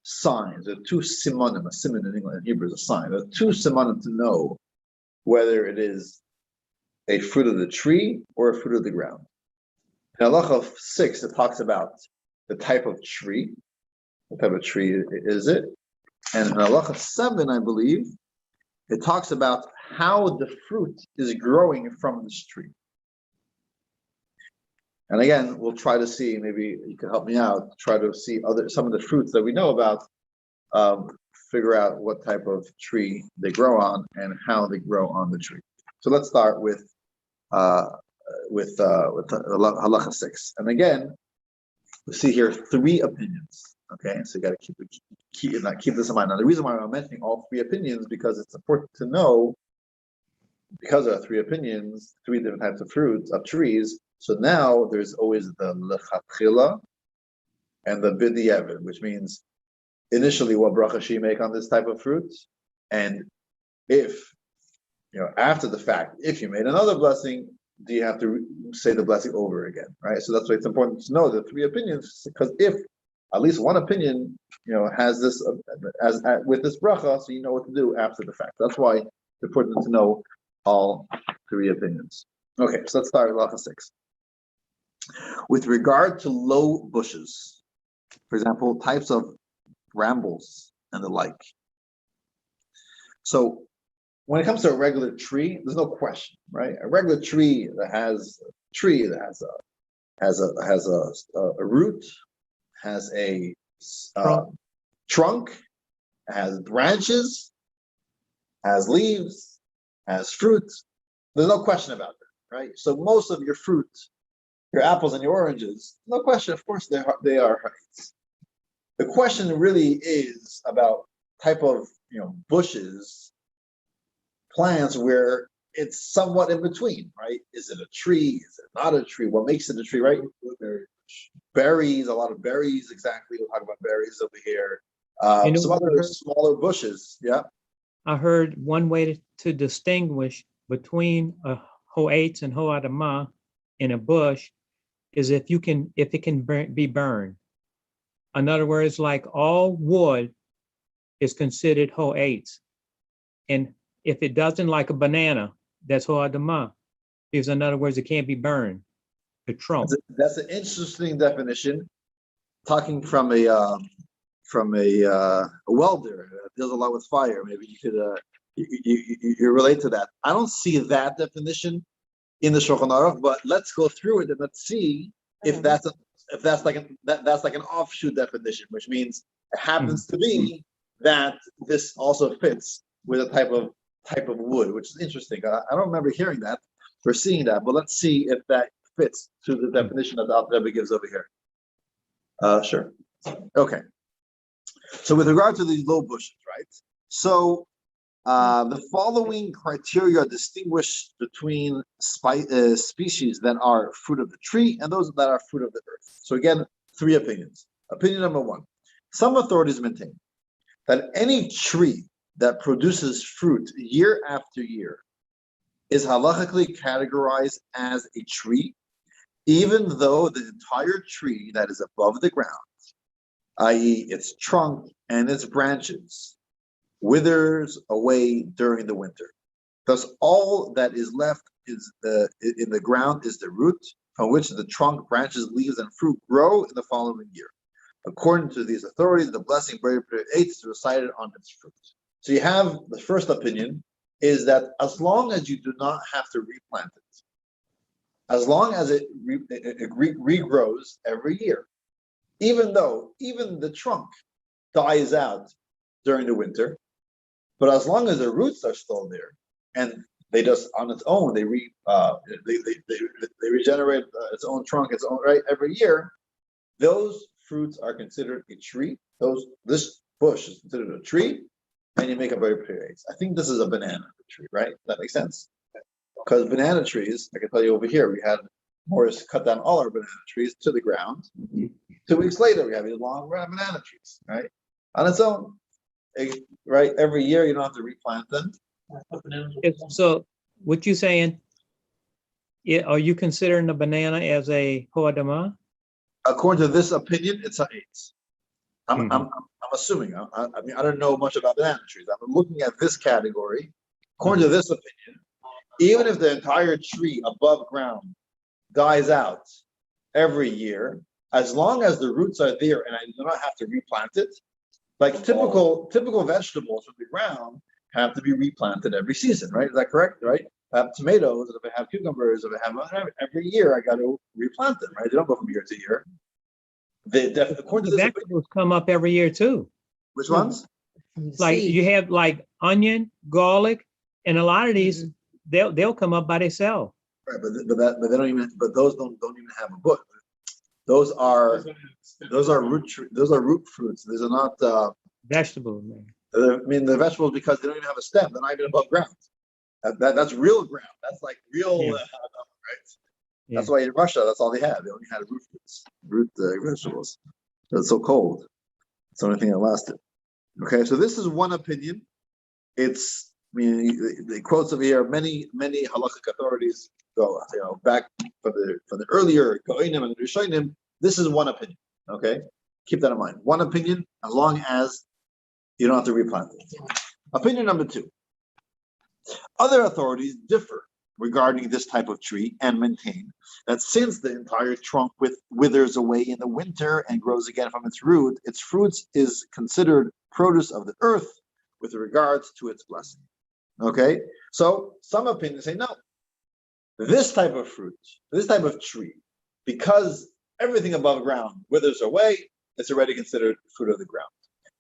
signs. There are two simonim. A simon in English, in Hebrew is a sign. There are two simonim to know whether it is a fruit of the tree or a fruit of the ground. In Halacha 6, it talks about the type of tree. What type of tree is it? And in Halacha 7, I believe, it talks about how the fruit is growing from this tree. And again, we'll try to see, maybe you can help me out, try to see some of the fruits that we know about, figure out what type of tree they grow on and how they grow on the tree. So let's start with Halacha 6. And again, we see here 3 opinions. Okay, so you got to keep this in mind. Now, the reason why I'm mentioning all 3 opinions because it's important to know, because there are 3 opinions, 3 different types of fruits of trees. So now there's always the lechatchila and the b'diavad, which means initially what bracha should you make on this type of fruit, and if after the fact, if you made another blessing, do you have to say the blessing over again, right? So that's why it's important to know the 3 opinions, because if at least one opinion, has this with this bracha, so you know what to do after the fact. That's why it's important to know all 3 opinions. Okay, so let's start with Halacha 6. With regard to low bushes, for example, types of brambles and the like. So when it comes to a regular tree, there's no question, right? A regular tree that has a root, has a trunk, has branches, has leaves, has fruit. There's no question about that, right? So most of your fruit, your apples and your oranges, no question, of course, they are heights. The question really is about type of bushes, plants where it's somewhat in between, right? Is it a tree? Is it not a tree? What makes it a tree, right? Berries, a lot of berries, exactly. We'll talk about berries over here. Some other smaller bushes, yeah. I heard one way to distinguish between a ho'etz and ho'adamah in a bush is if it can be burned. In other words, like all wood is considered ho'etz. And if it doesn't, like a banana, that's ho'adamah. Because in other words, it can't be burned. The trunk. That's an interesting definition. Talking from a welder that deals a lot with fire, maybe you could you relate to that. I don't see that definition in the Shulchan Aruch, but let's go through it and let's see if that's like an offshoot definition, which means it happens to be that this also fits with a type of wood, which is interesting. I don't remember hearing that or seeing that, but let's see if that fits to the definition that the Alter Rebbe gives over here. Sure. Okay. So with regard to these low bushes, right? So the following criteria distinguish between species that are fruit of the tree and those that are fruit of the earth. So again, 3 opinions. Opinion number 1. Some authorities maintain that any tree that produces fruit year after year is halachically categorized as a tree, even though the entire tree that is above the ground, i.e. its trunk and its branches, withers away during the winter. Thus, all that is left is in the ground is the root from which the trunk, branches, leaves, and fruit grow in the following year. According to these authorities, the blessing is recited on its fruit. So you have the first opinion is that as long as you do not have to replant it, as long as it regrows every year, even the trunk dies out during the winter, but as long as the roots are still there and they just on its own they regenerate its own trunk, its own right every year, those fruits are considered a tree. This bush is considered a tree, and you make a very pretty eggs. I think this is a banana tree, right? That makes sense. Because banana trees, I can tell you over here, we had Morris cut down all our banana trees to the ground. 2 weeks later, we have these long banana trees, right? On its own, right? Every year, you don't have to replant them. So what you saying, are you considering a banana as a ho'adamah? According to this opinion, it's a eitz. I'm assuming. I mean, I don't know much about banana trees. I'm looking at this category. According to this opinion, even if the entire tree above ground dies out every year, as long as the roots are there and I do not have to replant it, like typical vegetables from the ground have to be replanted every season, right? Is that correct? Right? I have tomatoes, if I have cucumbers, if I have every year, I got to replant them, right? They don't go from year to year. According to The this opinion, vegetables come up every year too. which ones? Like you have like onion, garlic, and a lot of these they'll come up by themselves. Right, but they don't even. But those don't even have a book. Those are root fruits. These are not Vegetables, man. I mean the vegetables because they don't even have a stem. They're not even above ground. That's real ground. That's like real, Yeah. right? Yeah. That's why in Russia, that's all they had. They only had root fruits, vegetables. It's so cold. It's the only thing that lasted. Okay, so this is one opinion. It's, I mean, the quotes over here. Many halachic authorities go, back from the earlier Goinim and the Rishonim. This is one opinion. Okay, keep that in mind. One opinion, as long as you don't have to replant it. Opinion number two. Other authorities differ regarding this type of tree and maintain that since the entire trunk withers away in the winter and grows again from its root, its fruits is considered produce of the earth with regards to its blessing. Okay, so some opinions say no. This type of fruit, this type of tree, because everything above ground withers away, it's already considered fruit of the ground.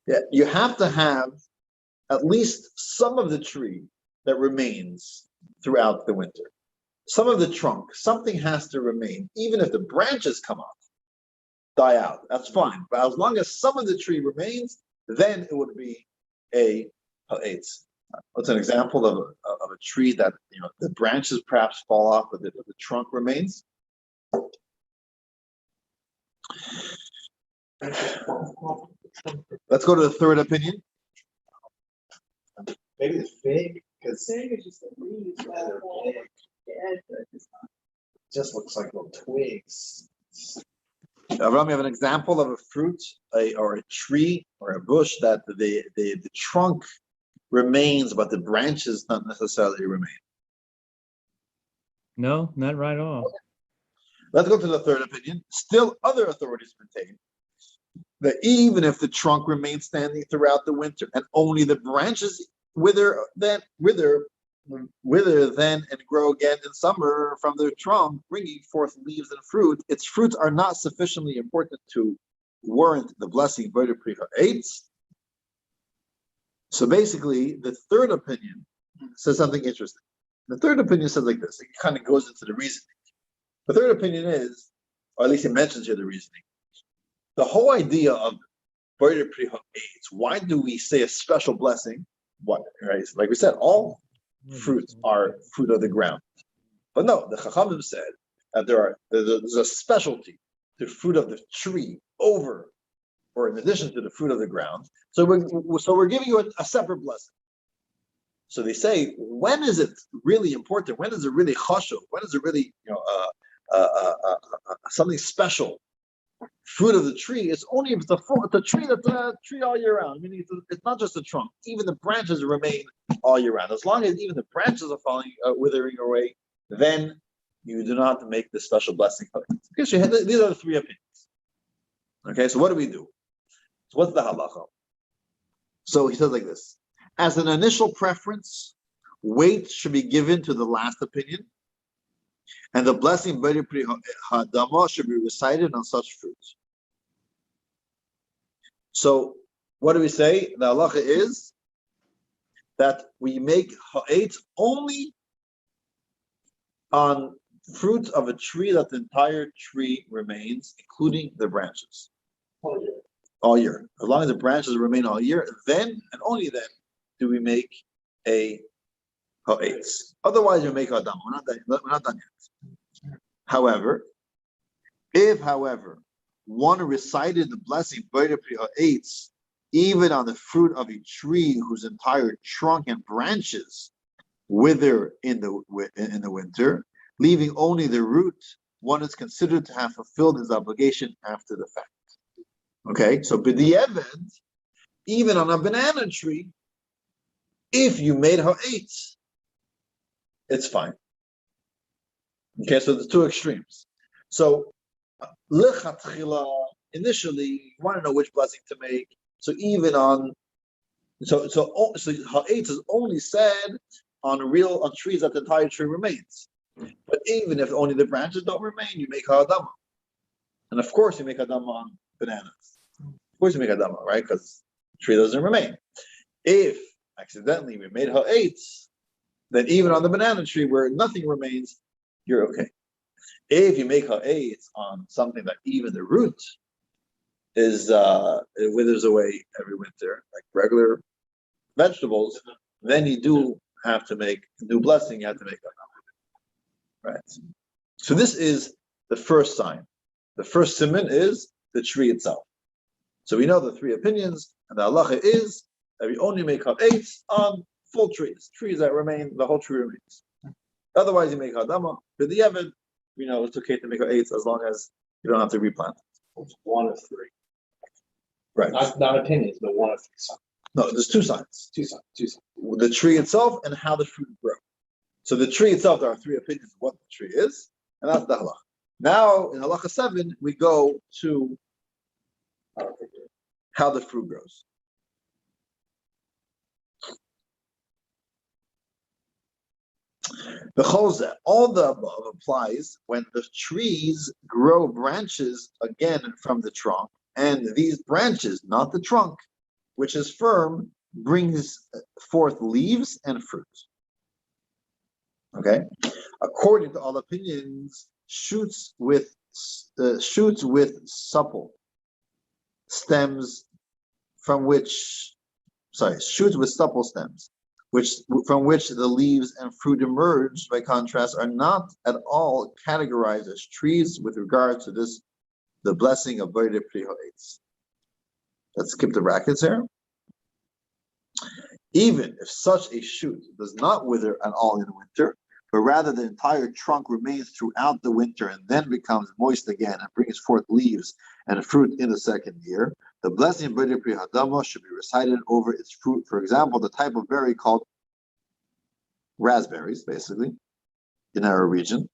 Yeah, you have to have at least some of the tree that remains throughout the winter. Some of the trunk, something has to remain, even if the branches come off, die out. That's fine. But as long as some of the tree remains, then it would be a ha'etz. What's an example of a tree that the branches perhaps fall off, but the trunk remains? Let's go to the third opinion. Maybe the fig, because Saying it's just a leaves, they're all big. the edge, but it's not. Just looks like little twigs. Avram, you have an example of a fruit, or a tree, or a bush that the trunk remains, but the branches not necessarily remain. No, not right off. Let's go to the third opinion. Still, other authorities maintain that even if the trunk remains standing throughout the winter and only the branches wither then and grow again in summer from their trunk, bringing forth leaves and fruit, its fruits are not sufficiently important to warrant the blessing by the pre-ha'etz. So basically, the third opinion says something interesting. The third opinion says like this. It kind of goes into the reasoning. The third opinion is, or at least it mentions here the reasoning. The whole idea of Boyer Pri Ha'etz, why do we say a special blessing? What, right? Like we said, all fruits are fruit of the ground. But no, the Chachamim said that there's a specialty to fruit of the tree over, or in addition to the fruit of the ground. So we're giving you a separate blessing. So they say, when is it really important? When is it really chashuv? When is it really something special? Fruit of the tree is only if the tree that's a tree all year round. Meaning it's not just the trunk; even the branches remain all year round. As long as even the branches are falling, withering away, then you do not make the special blessing. Okay, so these are the three opinions. Okay, so what do we do? So what's the halacha? So he says like this: as an initial preference, weight should be given to the last opinion, and the blessing Bari Pri Hadama should be recited on such fruits. So what do we say? The halacha is that we make ha'etz only on fruit of a tree that the entire tree remains, including the branches. All year. As long as the branches remain all year, then and only then do we make a ha'etz. Otherwise, we make hadam. We're not done yet. However, if one recited the blessing even on the fruit of a tree whose entire trunk and branches wither in the winter, leaving only the root, one is considered to have fulfilled his obligation after the fact. Okay, so b'di'evet, even on a banana tree, if you made ha'etz, it's fine. Okay, so the two extremes. So lechatchila, initially, you want to know which blessing to make. So even on so ha'etz is only said on trees that the entire tree remains. But even if only the branches don't remain, you make ha'adama. And of course you make ha'adama on bananas. Of course you make ha'adama, right? Because the tree doesn't remain. If accidentally we made ha'etz, then even on the banana tree where nothing remains, you're okay. If you make ha'etz on something that even the root is it withers away every winter, like regular vegetables, then you do have to make a new blessing. You have to make ha'adama, right? So this is the first sign. The first siman is the tree itself. So we know the three opinions, and the halacha is that we only make ha'etz on full trees that remain, the whole tree remains. Otherwise, you make ha'adama. For the Evid, we know it's okay to make ha'etz as long as you don't have to replant. It's one of three. Right. Not opinions, but one of three signs. No, there's two signs. Two signs. The tree itself and how the fruit grow. So the tree itself, there are three opinions of what the tree is, and that's the halacha. Now, in halacha 7, we go to how the fruit grows. The chozeh, all the above applies when the trees grow branches again from the trunk, and these branches, not the trunk, which is firm, brings forth leaves and fruit. Okay, according to all opinions, shoots with supple stems shoots with supple stems, from which the leaves and fruit emerge, by contrast, are not at all categorized as trees with regard to this, the blessing of Boirei Pri Ha'etz. Let's skip the brackets here. Even if such a shoot does not wither at all in winter, but rather the entire trunk remains throughout the winter and then becomes moist again and brings forth leaves and fruit in the second year, the blessing of Boirei Pri Ha'adama should be recited over its fruit. For example, the type of berry called raspberries, basically, in our region.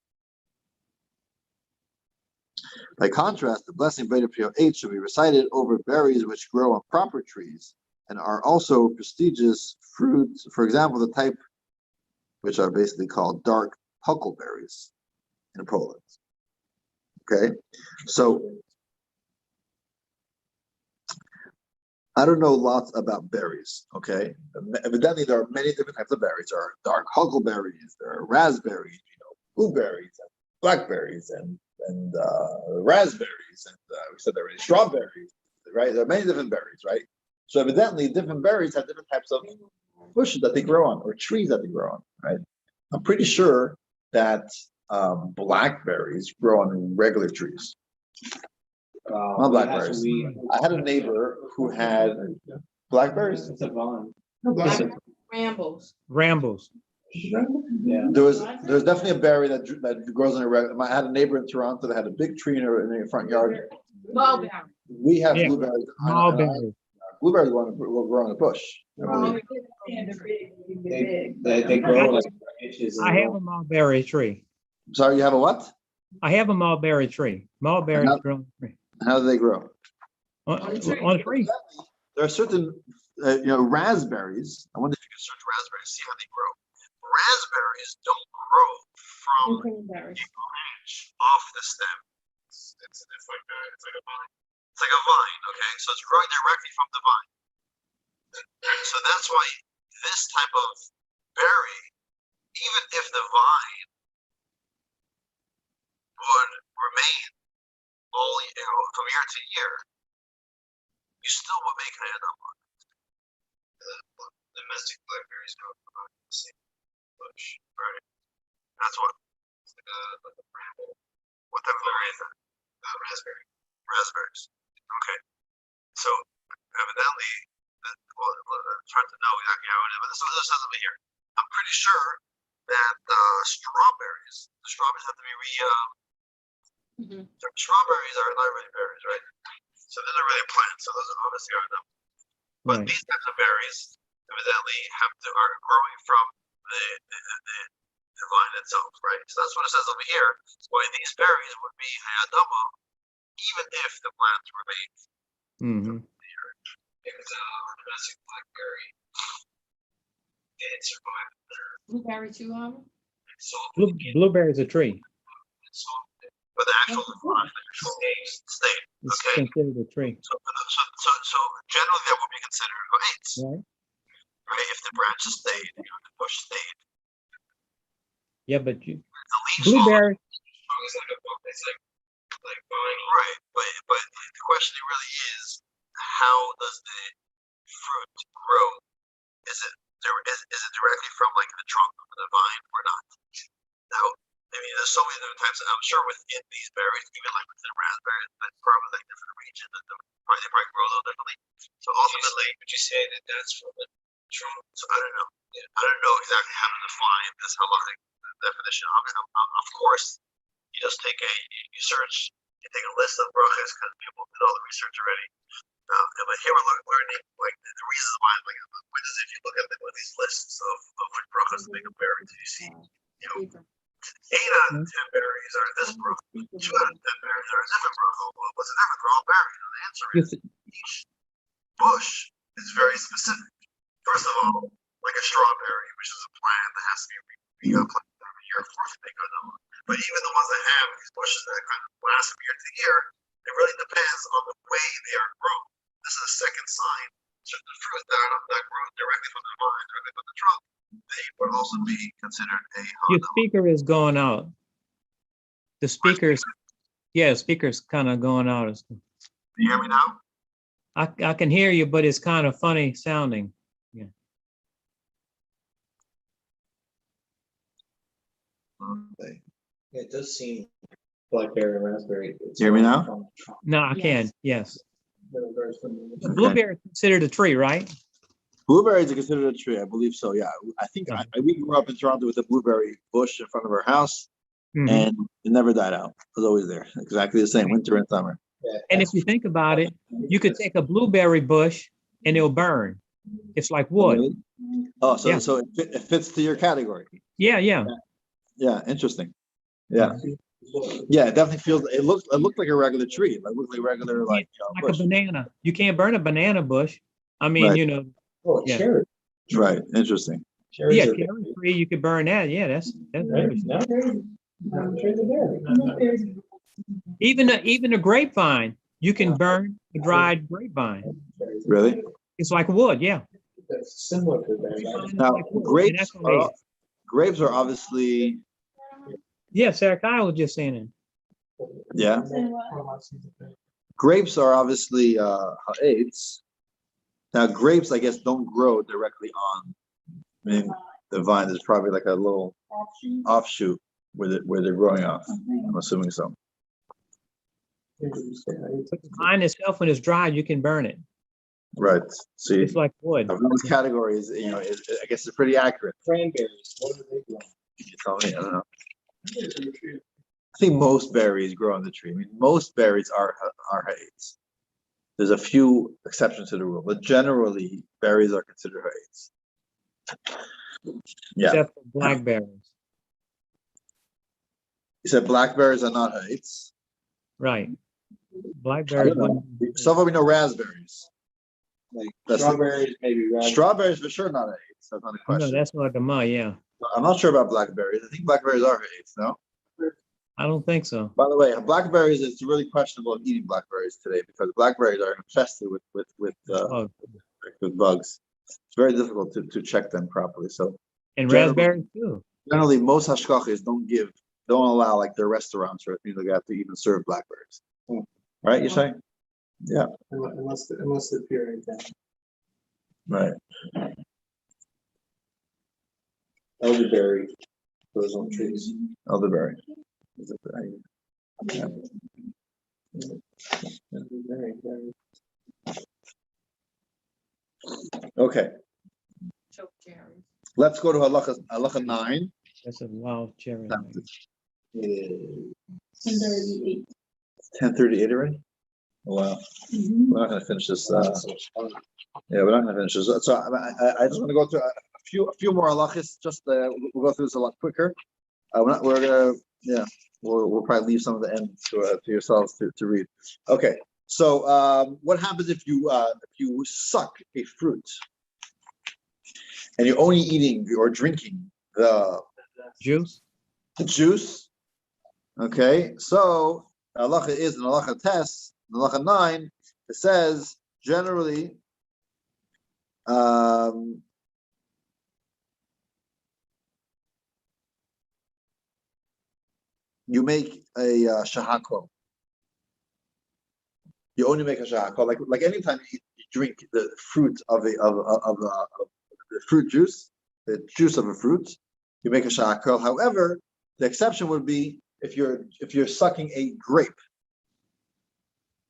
By contrast, the blessing of Boirei Pri Ha'etz should be recited over berries which grow on proper trees and are also prestigious fruits. For example, the type which are basically called dark huckleberries in Poland. Okay, so I don't know lots about berries. Okay, evidently there are many different types of berries. There are dark huckleberries, there are raspberries, blueberries, and blackberries, and raspberries, and we said there are strawberries. Right, there are many different berries. Right, so evidently different berries have different types of bushes that they grow on or trees that they grow on. Right, I'm pretty sure that blackberries grow on regular trees. Not blackberries. I had a neighbor who had blackberries. It's a vine. Black rambles. Rambles. Yeah. There's definitely a berry that grows in a regular. I had a neighbor in Toronto that had a big tree in her front yard. Mulberry. We have Yeah. blueberries. Mulberry. Blueberries will grow in a bush. I believe. They grow like inches. I have a mulberry tree. Sorry, you have a what? I have a mulberry tree. Mulberries How- grow on a tree. How do they grow? On a tree. There are certain, raspberries. I wonder if you can search raspberries, see how they grow. Raspberries don't grow from a branch off the stem. It's like a vine. It's like a vine, okay? So it's growing directly from the vine. So that's why this type of berry, even if the vine would remain all from year to year, you still would make ha'adama. Domestic blackberries grow from the same bush, right? That's what. It's like a bramble. What type of berry is that? Raspberries. Okay. So evidently, it's hard to know exactly how it is, but this is what it says over here. I'm pretty sure that the strawberries have to be strawberries are not really berries, right? So they're not really plants, so those are obviously are them. But Right. these types of berries evidently are growing from the vine itself, right? So that's what it says over here. Why these berries would be hayadama, even if the plants remain. Mm-hmm. Because domestic blackberry did survive. Blueberry too, So Blueberry is a tree. but the actual vine, the actual state. It's Okay. considered a tree. So generally that would be considered heights, Right. right? If the branches stayed, the bush stayed. Yeah, but The leaves blueberry, it's like vine, right? But the question really is, how does the fruit grow? Is it directly from like the trunk of the vine or not? Now, I mean, there's so many different types. I'm sure within these berries, even like within raspberries, that's probably like different regions that they probably grow a little differently. So ultimately, would you say that that's from the trunk? So I don't know. I don't know exactly how to define this halachic definition. Of course, you just you search, you take a list of brachas because people did all the research already. But here we're learning like the reasons why. Like, what is if you look at these lists of which brachas to make a berry, do you see? You know, 8 out of 10 berries are this bracha. 2 out of 10 berries are a different bracha. Well, what's the difference? They're all berries. And the answer is each bush is very specific. First of all, like a strawberry, which is a plant that has to be planted every year, of course they go down. But even the ones that have these bushes that kind of last from year to year, it really depends on the way they are grown. This is a second sign. Certain fruits that are not grown directly from the vine, directly from the trunk, they would also be considered a your hana. speaker is going out. The speaker's kind of going out. Can you hear me now? I can hear you, but it's kind of funny sounding. Yeah. Okay. It does seem blackberry and raspberry. You hear me now? No, I can. Yes. Yes. Blueberry is considered a tree, right? Blueberries are considered a tree, I believe so. Yeah, I think we grew up in Toronto with a blueberry bush in front of our house, Mhm. and it never died out. It was always there, exactly the same, winter and summer. And if you think about it, you could take a blueberry bush and it'll burn. It's like wood. Really? Oh, so Yeah. so it fits to your category. Yeah, yeah. Yeah, interesting. Yeah, yeah, it definitely feels. It looked like a regular tree. It looked like a regular Like a bush. banana. You can't burn a banana bush. I mean, Right. you know, Oh, Yeah. cherry. Right, interesting. Cherries yeah, are cherry tree, you could burn that. Yeah, that's right? interesting. No? Cherries are berry. Even a grapevine, you can burn a dried grapevine. Really? It's like wood, yeah. That's similar to that. Grapevine is Now, like wood, and grapes that's what they- are grapes are obviously Yeah, Sarah Kyle was just saying it. yeah. Grapes are obviously ha'etz. Now, grapes, I guess, don't grow directly on. I mean, the vine is probably like a little offshoot where they're growing off. I'm assuming so. But the vine itself, when it's dried, you can burn it. Right. See, It's like wood. those categories, I guess, are pretty accurate. Cranberries. What are they growing? You tell me. I don't know. I think most berries grow on the tree. I mean, most berries are ha'etz. There's a few exceptions to the rule, but generally, berries are considered ha'etz. Yeah. Except for blackberries. You said blackberries are not ha'etz. Right. I Blackberries don't know. wouldn't. So far we know raspberries. Like That's strawberries, maybe raspberries. Strawberries for sure not ha'etz. That's not a No, question. that's not the mud, yeah. I'm not sure about blackberries. I think blackberries are ha'etz, no? I don't think so. By the way, blackberries, it's really questionable eating blackberries today because blackberries are infested with Oh, bugs. It's very difficult to check them properly. So and Generally- raspberries too. generally, most hashkachas don't allow like their restaurants or anything like that to even serve blackberries. Right? You say? Yeah. Unless they're pure like that. Right. Elderberry grows on trees. Elderberry. Yeah. Okay. Choke cherries. Let's go to halacha 9. That's a wild cherry. It is 10:38. 10:38 already. Well, Mhm. we're not going to finish this. Yeah, we're not going to finish this. So I just want to go through a few more halachas. Just we'll go through this a lot quicker. We're gonna, yeah, we'll probably leave some of the end to yourselves to read. Okay, so what happens if you suck a fruit and you're only eating or drinking the Juice? juice? Okay, so halacha is in halacha test, in halacha 9, it says generally you make a shahako. You only make a shahako, like anytime you drink the fruit of the fruit juice, the juice of a fruit, you make a shahako. However, the exception would be if you're sucking a grape,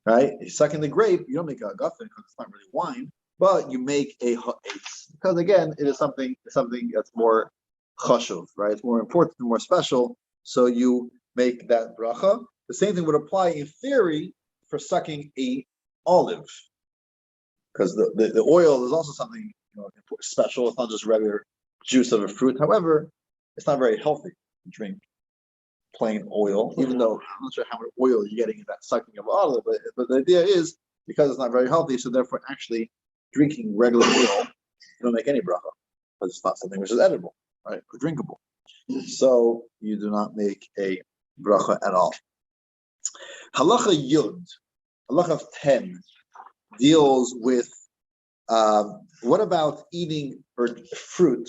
right? You're sucking the grape, you don't make a guffin because it's not really wine, but you make a ha'etz because again, it is something that's more chashuv, right? It's more important and more special. So you make that bracha. The same thing would apply in theory for sucking a olive, because the oil is also something special. It's not just regular juice of a fruit. However, it's not very healthy to drink plain oil, even though I'm not sure how much oil you're getting in that sucking of olive, but the idea is because it's not very healthy, so therefore actually drinking regular oil, you don't make any bracha, because it's not something which is edible, right, or drinkable. So you do not make a bracha at all. Halacha Yud, halacha 10, deals with what about eating or fruit?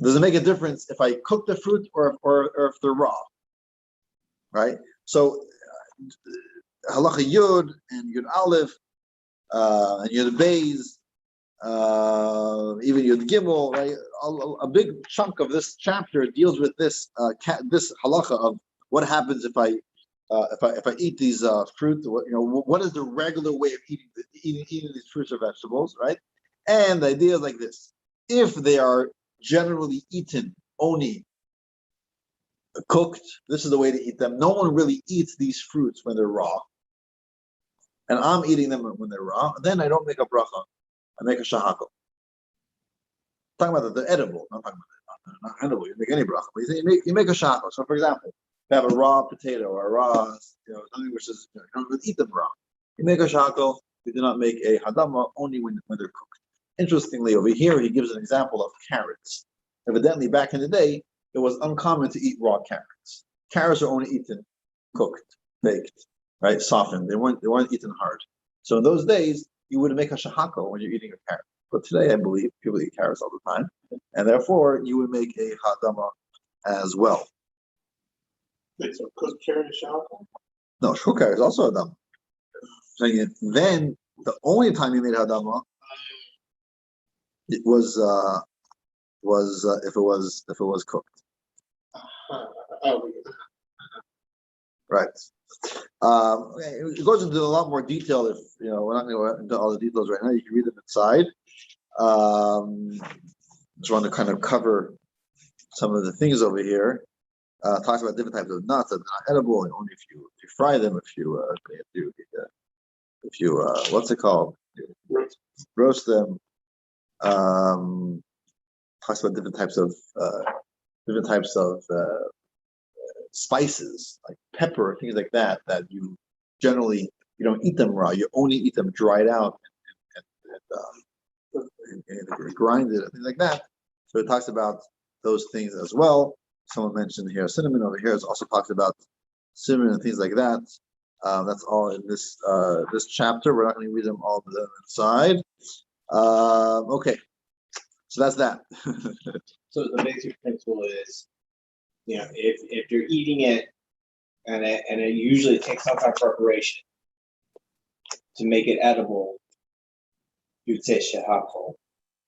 Does it make a difference if I cook the fruit or if they're raw? Right? So halacha Yud and Yud Aleph and Yud Beis, even Yud Gimel, right? A big chunk of this chapter deals with this this halacha of what happens if I eat these fruit. What is the regular way of eating these fruits or vegetables, right? And the idea is like this: if they are generally eaten only cooked, this is the way to eat them. No one really eats these fruits when they're raw, and I'm eating them when they're raw. Then I don't make a bracha; I make a shahako. Talking about they're edible. I'm talking about they're not edible. You make any bracha, but you make a shahako. So, for example, you have a raw potato or a raw, something which is you don't really eat them raw. You make a shahako. You do not make a hadama only when they're cooked. Interestingly, over here he gives an example of carrots. Evidently, back in the day, it was uncommon to eat raw carrots. Carrots are only eaten cooked, baked, right, softened. They weren't eaten hard. So in those days, you would make a shahako when you're eating a carrot. But today, I believe people eat carrots all the time, and therefore you would make a hadama as well. Wait, so cooked carrot and shallot? No, cooked carrot is also hadama. Then the only time you made hadama, it was if it was cooked. Oh, Right. It goes into a lot more detail. If we're not going to go into all the details right now. You can read them inside. Just want to kind of cover some of the things over here. Talks about different types of nuts that are not edible, and only if you fry them. If you what's it called? Roast them. Talks about different types of spices like pepper, things like that you generally you don't eat them raw. You only eat them dried out and grinded and things like that. So it talks about those things as well. Someone mentioned here cinnamon over here. It also talks about cinnamon and things like that. That's all in this chapter. We're not going to read them all inside. Okay, so that's that. So the basic principle is, if you're eating it, and it usually takes some kind of preparation to make it edible, you'd say shehakol.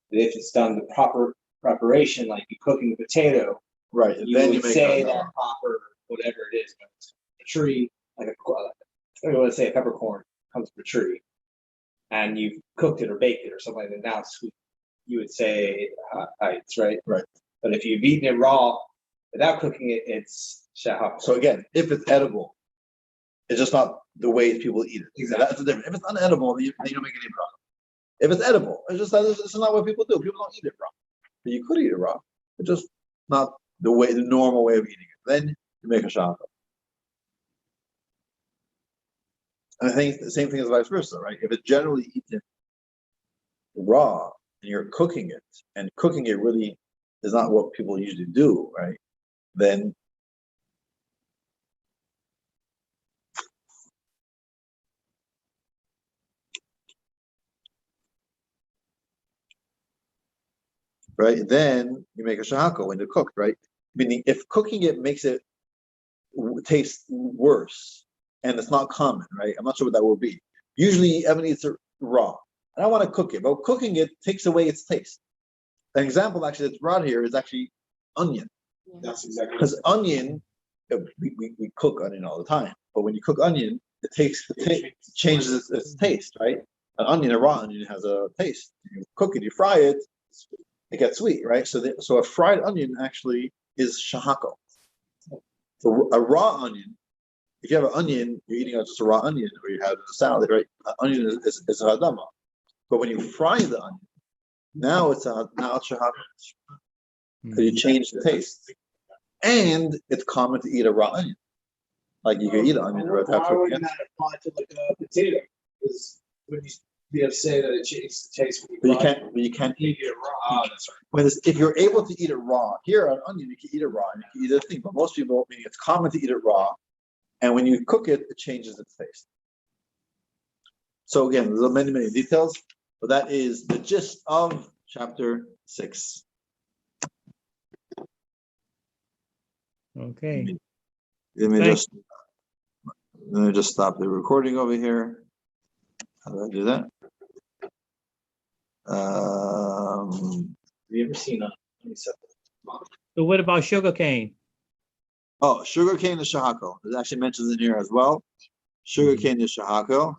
But if it's done the proper preparation, like you cooking a potato, Right, you then would you make say hadama. that proper whatever it is, a tree, like I want to say a peppercorn comes from a tree, and you've cooked it or baked it or something like that. Now it's sweet. You would say heights, right? Right. But if you've eaten it raw without cooking it, it's shahak. So again, if it's edible, It's just not the way people eat it. Exactly. That's the difference. If it's unedible, then you don't make any bracha. If it's edible, it's just that it's not what people do. People don't eat it raw. But you could eat it raw. It's just not the normal way of eating it. Then you make a shahako. And I think the same thing is vice versa, right? If it's generally eaten raw and you're cooking it, and cooking it really is not what people usually do, right? Then then you make a shahako when it's cooked, right? Meaning, if cooking it makes it taste worse, and it's not common, right? I'm not sure what that will be. Usually, everyone eats it raw. And I want to cook it, but cooking it takes away its taste. An example, actually, that's brought here is actually onion. That's exactly. Because onion, we cook onion all the time, but when you cook onion, it changes its taste, right? An onion, a raw onion, has a taste. You cook it, you fry it, it gets sweet, right? So a fried onion actually is shahako. So a raw onion, if you have an onion, you're eating just a raw onion, or you have it in a salad, right? Onion is a hadama. But when you fry the onion, now it's shahako. So you change the taste. And it's common to eat a raw onion. Like you can eat an onion without Why would cooking it. that apply to like a potato? Because would you be able to say that it changes the taste when But you can't eat it raw? Oh, that's right. if you're able to eat it raw, here an onion you can eat it raw and you can eat a thing. But most people, meaning it's common to eat it raw, and when you cook it, it changes its taste. So again, there's many, many details, but that is the gist of chapter 6. Okay. Let me Thanks. just stop the recording over here. How do I do that? Have you ever seen let me set So what about sugar cane? Oh, sugarcane is shahako. It actually mentions in here as well. Sugarcane is shahako.